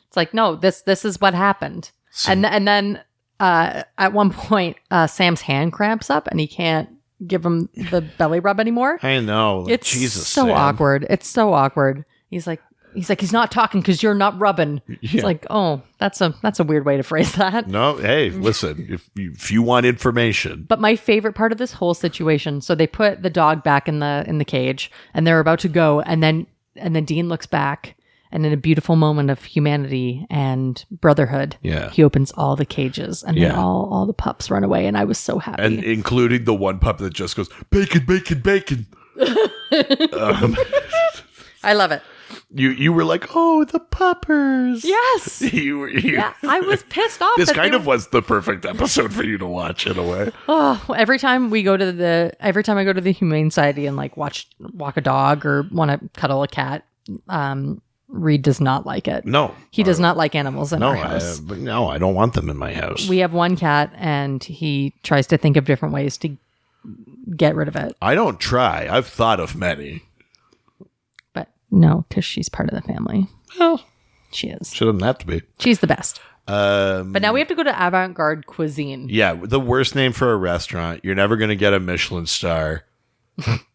it's like, no, this is what happened. And then at one point, Sam's hand cramps up, and he can't give him the belly rub anymore. I know, it's Jesus, so Sam. awkward. It's so awkward. He's like, he's not talking because you're not rubbing. Yeah. It's like, oh, that's a weird way to phrase that. No, hey, listen, if you want information. But my favorite part of this whole situation, so they put the dog back in the cage, and they're about to go, and then Dean looks back, and in a beautiful moment of humanity and brotherhood, he opens all the cages, and then all the pups run away, and I was so happy. And including the one pup that just goes, bacon, bacon, bacon. I love it. You were like, oh, the puppers. Yes. Yeah, I was pissed off. This kind of was the perfect episode for you to watch in a way. Oh, every time I go to the Humane Society and like walk a dog or want to cuddle a cat, Reed does not like it. No. He does not like animals in our house. No, I don't want them in my house. We have one cat, and he tries to think of different ways to get rid of it. I don't try. I've thought of many. No, because she's part of the family. Well, she is. She doesn't have to be. She's the best. But now we have to go to avant-garde cuisine. Yeah, the worst name for a restaurant. You're never going to get a Michelin star.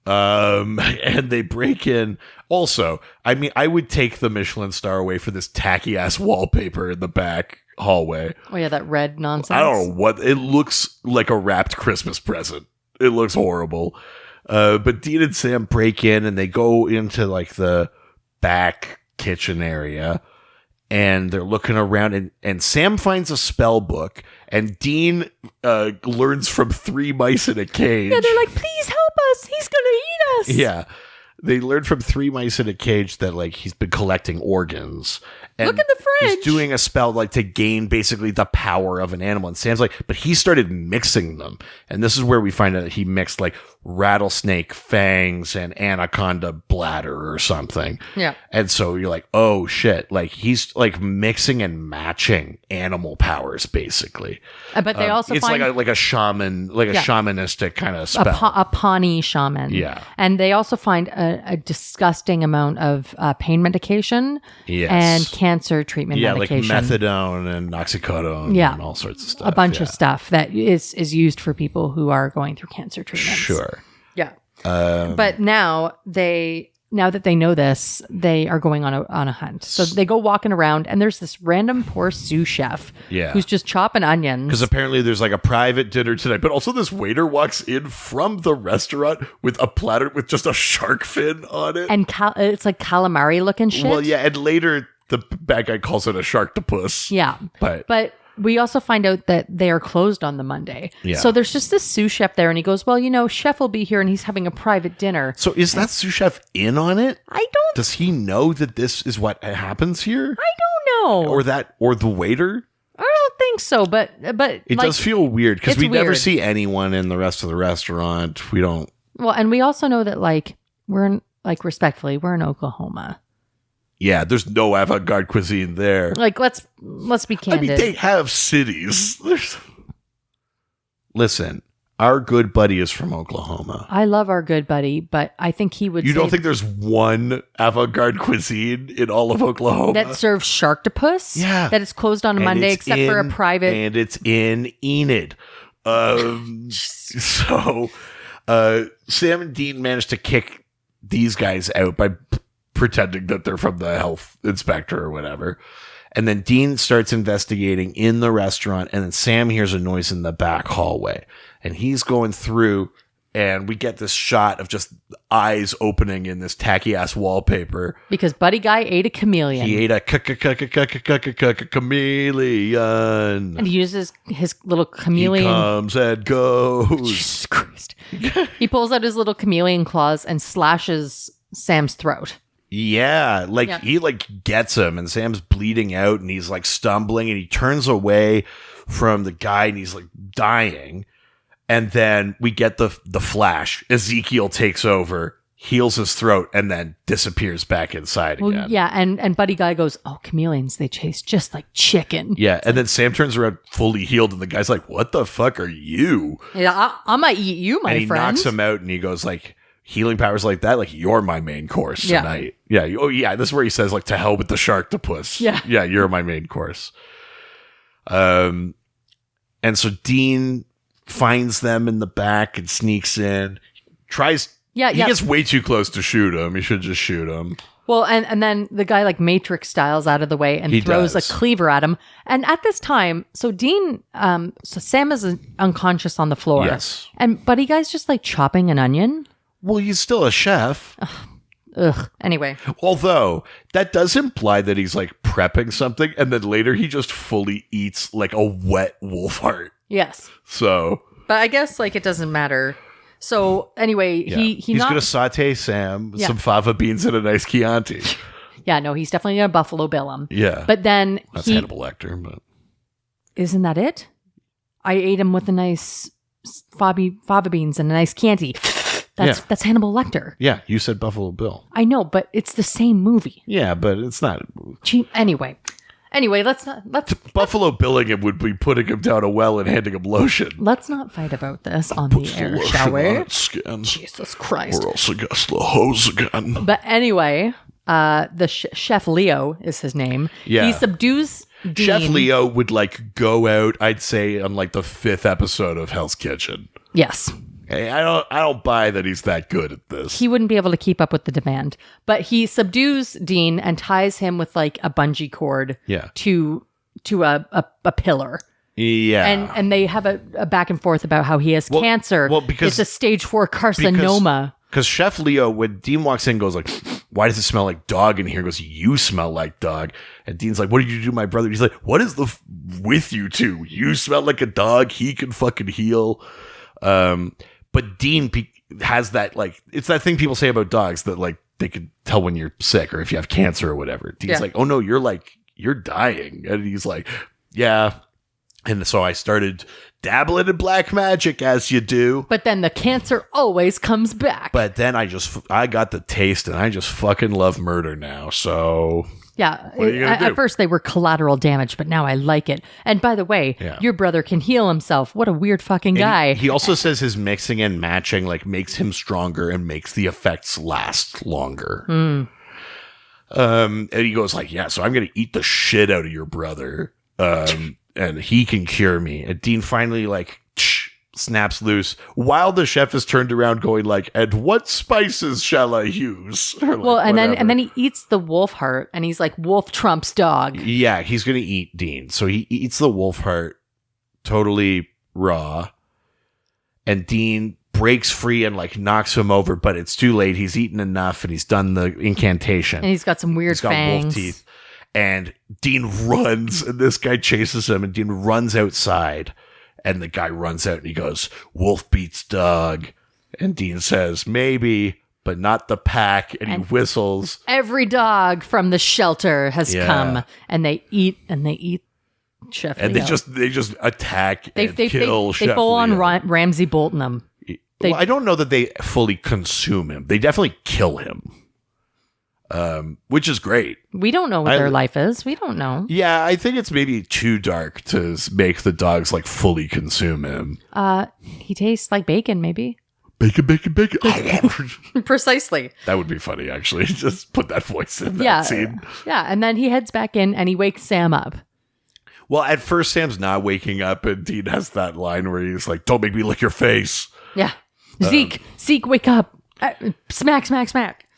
And they break in. Also, I mean, I would take the Michelin star away for this tacky ass wallpaper in the back. hallway. Oh yeah, that red nonsense. I don't know what it looks like, a wrapped Christmas present. It looks horrible. But Dean and Sam break in and they go into like the back kitchen area and they're looking around and Sam finds a spell book and Dean learns from 3 mice in a cage. Yeah, they're like, please help us. He's going to eat us. Yeah. They learned from 3 mice in a cage that like he's been collecting organs. And look in the fridge. He's doing a spell like to gain basically the power of an animal. And Sam's like, but he started mixing them. And this is where we find out that he mixed like rattlesnake fangs and anaconda bladder or something. Yeah. And so you're like, oh shit. Like he's like mixing and matching animal powers basically. But they also it's find like a shaman, like a shamanistic kind of spell. a Pawnee shaman. Yeah. And they also find a disgusting amount of pain medication and cancer treatment medication. Like methadone and oxycodone and all sorts of stuff. A bunch of stuff that is used for people who are going through cancer treatments. Sure. Yeah. But now that they know this, they are going on a hunt. So they go walking around, and there's this random poor sous chef who's just chopping onions. Because apparently there's like a private dinner tonight, but also this waiter walks in from the restaurant with a platter with just a shark fin on it. And it's like calamari looking shit. Well, yeah, and later the bad guy calls it a sharktopus. Yeah. But we also find out that they are closed on the Monday. Yeah. So there's just this sous chef there, and he goes, well, chef will be here, and he's having a private dinner. So is that sous chef in on it? I don't... Does he know that this is what happens here? I don't know. Or the waiter? I don't think so, but it does feel weird because we never weird. see anyone in the rest of the restaurant. We don't. Well, and we also know that respectfully, we're in Oklahoma. Yeah, there's no avant-garde cuisine there. Like, let's be candid. I mean, they have cities. Listen, our good buddy is from Oklahoma. I love our good buddy, but I think he would. You don't think there's one avant-garde cuisine in all of Oklahoma that serves sharktopus? Yeah, that is closed on a Monday except for a private, and it's in Enid. So, Sam and Dean managed to kick these guys out by pretending that they're from the health inspector or whatever. And then Dean starts investigating in the restaurant, and then Sam hears a noise in the back hallway. And he's going through, and we get this shot of just eyes opening in this tacky-ass wallpaper. Because Buddy Guy ate a chameleon. He ate a chameleon. And he uses his little chameleon. He comes and goes. Jesus Christ. He pulls out his little chameleon claws and slashes Sam's throat. Yeah, he gets him, and Sam's bleeding out, and he's like stumbling, and he turns away from the guy, and he's like dying. And then we get the flash. Ezekiel takes over, heals his throat, and then disappears back inside again. Yeah, and Buddy Guy goes, oh, chameleons, they chase just like chicken. Yeah, and then Sam turns around fully healed, and the guy's like, what the fuck are you? Yeah, I'm gonna eat you, my friend. And he knocks him out, and he goes like, healing powers like that, like, you're my main course tonight. Yeah. Oh, yeah. This is where he says, like, to hell with the sharktopus. Yeah. Yeah, you're my main course. And so Dean finds them in the back and sneaks in. He gets way too close to shoot him. He should just shoot him. Well, and then the guy, like, Matrix styles out of the way and throws a cleaver at him. And at this time, so Dean, so Sam is unconscious on the floor. Yes. And Buddy Guy's just, like, chopping an onion. Well, he's still a chef. Ugh. Anyway. Although, that does imply that he's like prepping something, and then later he just fully eats like a wet wolf heart. Yes. So. But I guess like it doesn't matter. So anyway, he's going to saute Sam with some fava beans and a nice Chianti. Yeah, no, he's definitely going to Buffalo Bill him. Yeah. But then that's Hannibal Lecter, but. Isn't that it? I ate him with a nice fava beans and a nice Chianti. That's Hannibal Lecter. Yeah, you said Buffalo Bill. I know, but it's the same movie. Yeah, but it's not. Anyway, let's Buffalo billing him would be putting him down a well and handing him lotion. Let's not fight about this on the air, shall we? Jesus Christ! Or else I guess the hose again. But anyway, the chef Leo is his name. Yeah, he subdues Dean. Chef Leo would like go out, I'd say, on like the 5th episode of Hell's Kitchen. Yes. Hey, I don't buy that he's that good at this. He wouldn't be able to keep up with the demand. But he subdues Dean and ties him with like a bungee cord to to a pillar. Yeah. And they have a back and forth about how he has cancer. Well, because it's a stage 4 carcinoma. Because Chef Leo, when Dean walks in, goes like, "Why does it smell like dog in here?" He goes, "You smell like dog." And Dean's like, "What did you do to my brother?" He's like, "What is with you two? You smell like a dog. He can fucking heal." But Dean has that, like, it's that thing people say about dogs that, like, they can tell when you're sick or if you have cancer or whatever. Dean's like, "Oh no, you're dying." And he's like, "Yeah." And so I started dabbling in black magic, as you do. But then the cancer always comes back. But then I got the taste, and I just fucking love murder now. So yeah, what are you gonna do? At first they were collateral damage, but now I like it. And by the way, your brother can heal himself. What a weird fucking guy. He also says his mixing and matching like makes him stronger and makes the effects last longer. And he goes like, "Yeah, so I'm gonna eat the shit out of your brother. And he can cure me." And Dean finally like snaps loose while the chef is turned around going like, "And what spices shall I use?" Or, like, well, and whatever. then he eats the wolf heart, and he's like, "Wolf trumps dog." Yeah, he's gonna eat Dean. So he eats the wolf heart totally raw, and Dean breaks free and like knocks him over, but it's too late. He's eaten enough, and he's done the incantation. And he's got some weird fangs. Wolf teeth. And Dean runs, and this guy chases him, and Dean runs outside, and the guy runs out, and he goes, "Wolf beats dog." And Dean says, "Maybe, but not the pack," and he whistles. Every dog from the shelter has come, and they eat Chef and Leo. they just attack and kill Chef They full on Leo. Ramsay Bolton him. Well, I don't know that they fully consume him. They definitely kill him. Which is great. We don't know what their life is. We don't know. Yeah, I think it's maybe too dark to make the dogs like fully consume him. He tastes like bacon, maybe. Bacon. Precisely. That would be funny, actually. Just put that voice in that scene. Yeah, and then he heads back in and he wakes Sam up. Well, at first Sam's not waking up, and Dean has that line where he's like, "Don't make me lick your face." Yeah. Zeke, wake up. Smack.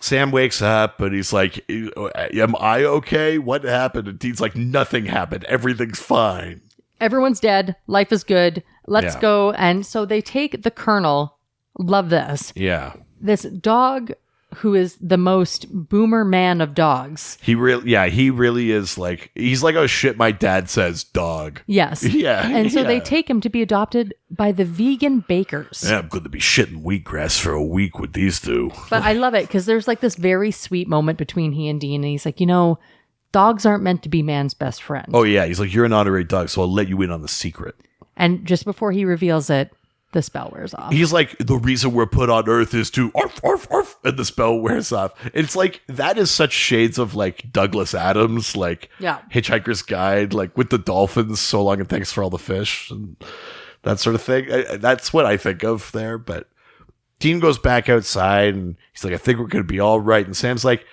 Sam wakes up, and he's like, "Am I okay? What happened?" And Dean's like, "Nothing happened. Everything's fine. Everyone's dead. Life is good. Let's go." And so they take the Colonel. Love this. Yeah. This dog who is the most boomer man of dogs. He really is like, he's like, "Oh shit, my dad says dog." Yes. Yeah. And so they take him to be adopted by the vegan bakers. Yeah, I'm going to be shitting wheatgrass for a week with these two. But I love it because there's like this very sweet moment between he and Dean. And he's like, dogs aren't meant to be man's best friend. Oh yeah. He's like, "You're an honorary dog, so I'll let you in on the secret." And just before he reveals it, the spell wears off. He's like, "The reason we're put on Earth is to arf, arf, arf," and the spell wears off. It's like, that is such shades of like Douglas Adams, like Hitchhiker's Guide, like with the dolphins, "So long and thanks for all the fish," and that sort of thing. That's what I think of there. But Dean goes back outside, and he's like, "I think we're going to be all right." And Sam's like,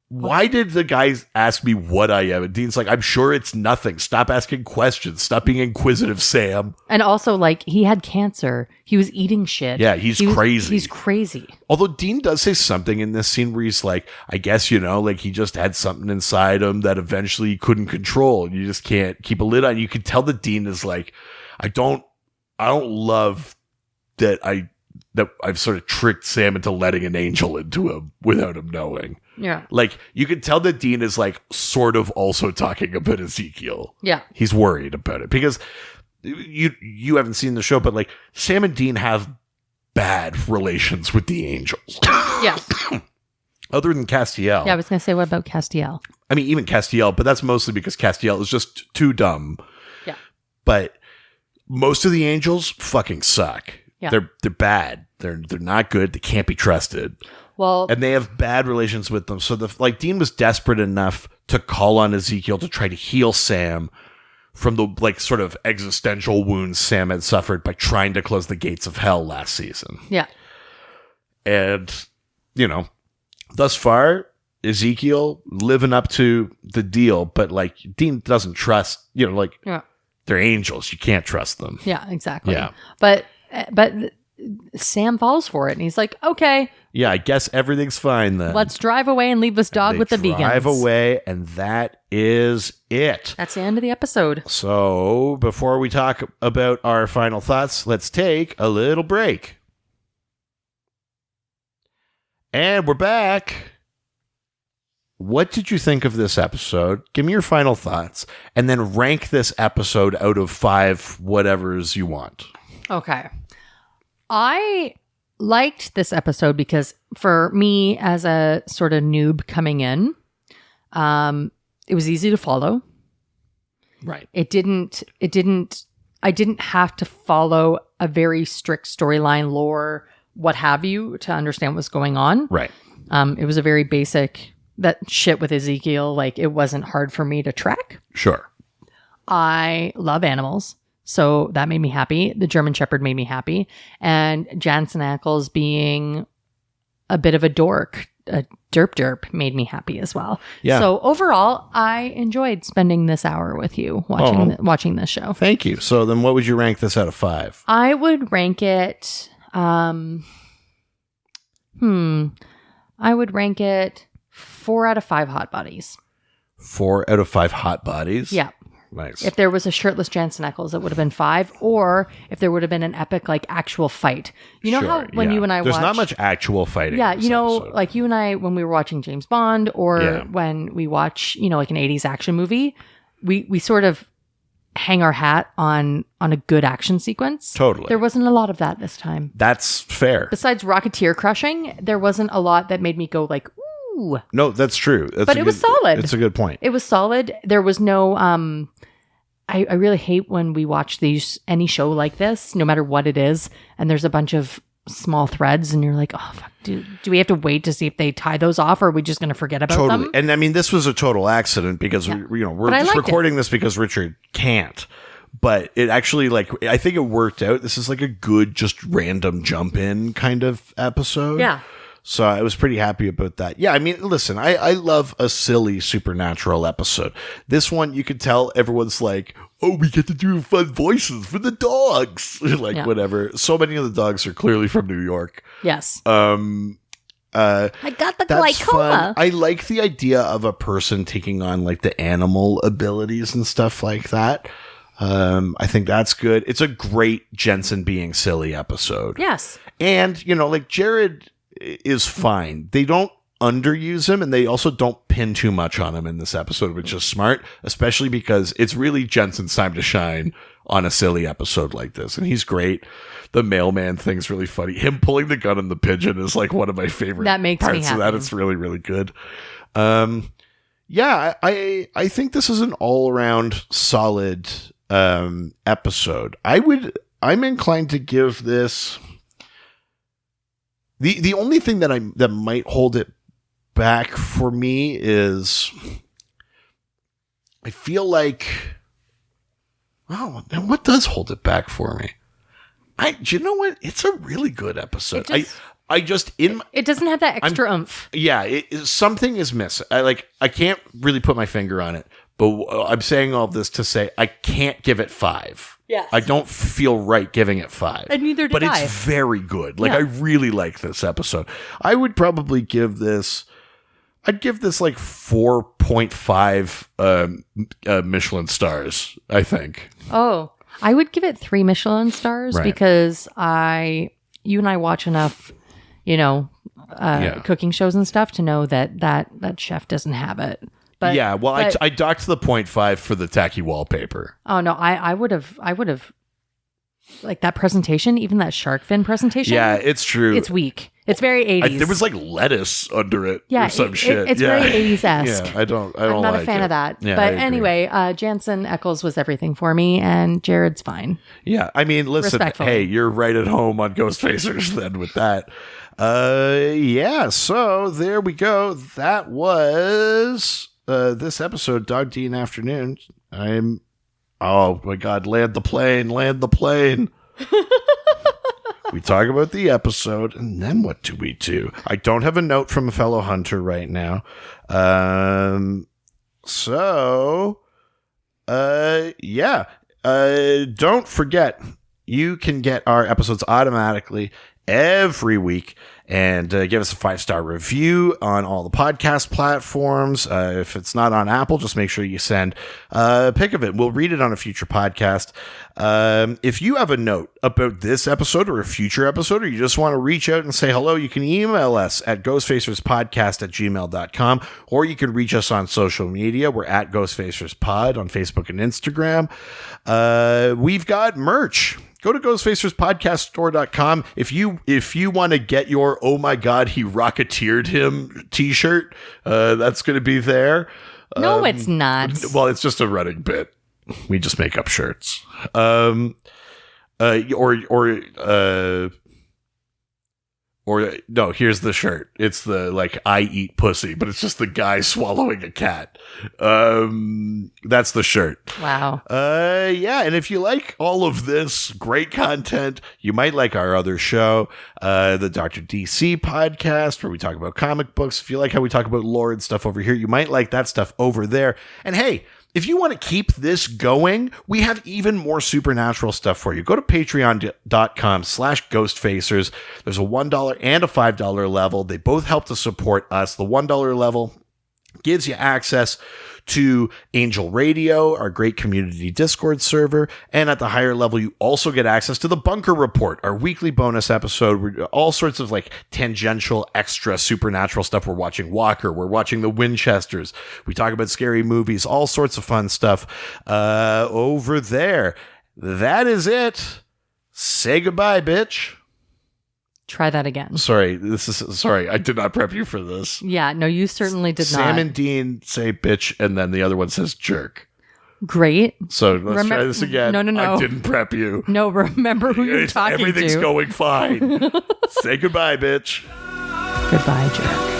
"Why did the guys ask me what I am?" And Dean's like, "I'm sure it's nothing. Stop asking questions. Stop being inquisitive, Sam." And also, like, he had cancer. He was eating shit. Yeah, he's crazy. He's crazy. Although Dean does say something in this scene where he's like, "I guess, like he just had something inside him that eventually he couldn't control. And you just can't keep a lid on." You can tell that Dean is like, I don't love that I've sort of tricked Sam into letting an angel into him without him knowing. Yeah. Like, you can tell that Dean is like sort of also talking about Ezekiel. Yeah. He's worried about it because you haven't seen the show, but like Sam and Dean have bad relations with the angels. Yeah. Other than Castiel. Yeah, I was going to say, what about Castiel? I mean, even Castiel, but that's mostly because Castiel is just too dumb. Yeah. But most of the angels fucking suck. Yeah. They're bad. They're not good. They can't be trusted. Well, and they have bad relations with them. So Dean was desperate enough to call on Ezekiel to try to heal Sam from the like sort of existential wounds Sam had suffered by trying to close the gates of hell last season. Yeah. And, thus far, Ezekiel living up to the deal, but like Dean doesn't trust, they're angels. You can't trust them. Yeah, exactly. Yeah. But Sam falls for it, and he's like, "Okay, Yeah, I guess everything's fine then. Let's drive away and leave this dog with the vegans. Drive away, and that is it. That's the end of the episode. So, before we talk about our final thoughts, let's take a little break. And we're back. What did you think of this episode? Give me your final thoughts, and then rank this episode out of 5 whatevers you want. Okay. I liked this episode because for me as a sort of noob coming in, it was easy to follow. Right. I didn't have to follow a very strict storyline, lore, what have you, to understand what's going on. Right. It was a very basic, that shit with Ezekiel, like it wasn't hard for me to track. Sure. I love animals. So that made me happy. The German Shepherd made me happy. And Jansen Ackles being a bit of a dork, a derp made me happy as well. Yeah. So overall, I enjoyed spending this hour with you watching this show. Thank you. So then what would you rank this out of 5? I would rank it, I would rank it 4 out of 5 hot bodies. 4 out of 5 hot bodies? Yeah. Nice. If there was a shirtless Jansen Ackles, it would have been 5. Or if there would have been an epic, like, actual fight. You know how when you and I There's watch... not much actual fighting. Yeah, in this you know, episode. like you and I, when we were watching James Bond or Yeah. when we watch, you know, like an 80s action movie, we sort of hang our hat on a good action sequence. Totally. There wasn't a lot of that this time. That's fair. Besides Rocketeer crushing, there wasn't a lot that made me go like, ooh. No, that's true. But it was solid. It's a good point. It was solid. There was no... I really hate when we watch any show like this, no matter what it is, and there's a bunch of small threads, and you're like, oh, fuck, do we have to wait to see if they tie those off, or are we just going to forget about Totally. them? And I mean, this was a total accident because we're But I just liked recording this because Richard can't. But it actually, like, I think it worked out. This is like a good, just random jump in kind of episode. Yeah. So I was pretty happy about that. Yeah, I mean, listen, I love a silly supernatural episode. This one, you could tell everyone's like, oh, we get to do fun voices for the dogs. Like, Yeah. whatever. So many of the dogs are clearly from New York. Yes. I got the That's glaucoma. fun. I like the idea of a person taking on like the animal abilities and stuff like that. I think that's good. It's a great Jensen being silly episode. Yes. And, you know, like Jared is fine. They don't underuse him and they also don't pin too much on him in this episode, which is smart, especially because it's really Jensen's time to shine on a silly episode like this. And he's great. The mailman thing's really funny. Him pulling the gun on the pigeon is like one of my favorite That makes me parts of that. happy. It's really, really good. Yeah, I think this is an all around solid episode. I'm inclined to give this the only thing that might hold it back for me is I feel like, oh, and what does hold it back for me? Do you know what? It's a really good episode. It doesn't have that extra oomph. Yeah, something is missing. I can't really put my finger on it, but I'm saying all this to say I can't give it 5. Yes. I don't feel right giving it 5. And neither did but I. it's very good. Like, Yeah. I really like this episode. I would probably give this... I'd give this like 4.5 Michelin stars, I think. Oh, I would give it 3 Michelin stars Right. because you and I watch enough, you know, cooking shows and stuff to know that chef doesn't have it. But yeah, well, but- I docked the 0.5 for the tacky wallpaper. Oh no, I would have like that presentation, even that shark fin presentation. Yeah, it's true. It's weak. It's very 80s. There was like lettuce under it yeah, or some shit. It's yeah. very 80s-esque. Yeah, I don't I'm not like a fan it. of that. Yeah, I but agree. anyway, Jansen Ackles was everything for me, and Jared's fine. Yeah, I mean, listen, Respectfully. hey, you're right at home on Ghost Facers then with that. Yeah, so there we go. That was this episode, Dog Dean Afternoon. Oh my God, land the plane. We talk about the episode, and then what do we do? I don't have a note from a fellow hunter right now. Yeah. Don't forget, you can get our episodes automatically every week. And give us a 5-star review on all the podcast platforms. If it's not on Apple, just make sure you send a pic of it. We'll read it on a future podcast. If you have a note about this episode or a future episode, or you just want to reach out and say hello, you can email us at ghostfacerspodcast@gmail.com, or you can reach us on social media. We're at ghostfacerspod on Facebook and Instagram. We've got merch. Go to ghostfacerspodcaststore.com. If you want to get your "Oh my God, he rocketeered him" t-shirt, that's going to be there. No, it's not. Well, it's just a running bit. We just make up shirts. Or no, here's the shirt. It's the I eat pussy, but it's just the guy swallowing a cat. That's the shirt. Wow. Yeah, and if you like all of this great content, you might like our other show, the Dr. DC podcast, where we talk about comic books. If you like how we talk about lore and stuff over here, you might like that stuff over there. And hey, if you want to keep this going, we have even more supernatural stuff for you. Go to patreon.com/ghostfacers. There's a $1 and a $5 level. They both help to support us. The $1 level gives you access to Angel Radio, our great community Discord server. And at the higher level, you also get access to the Bunker Report, our weekly bonus episode. All sorts of tangential, extra supernatural stuff. We're watching Walker. We're watching the Winchesters. We talk about scary movies, all sorts of fun stuff over there. That is it. Say goodbye, bitch. Try that again. Sorry, I did not prep you for this. Yeah, no, you certainly did not. Sam and Dean say bitch, and then the other one says jerk. Great. So let's try this again. No. I didn't prep you. No, remember who you're talking to. Everything's going fine. Say goodbye, bitch. Goodbye, jerk.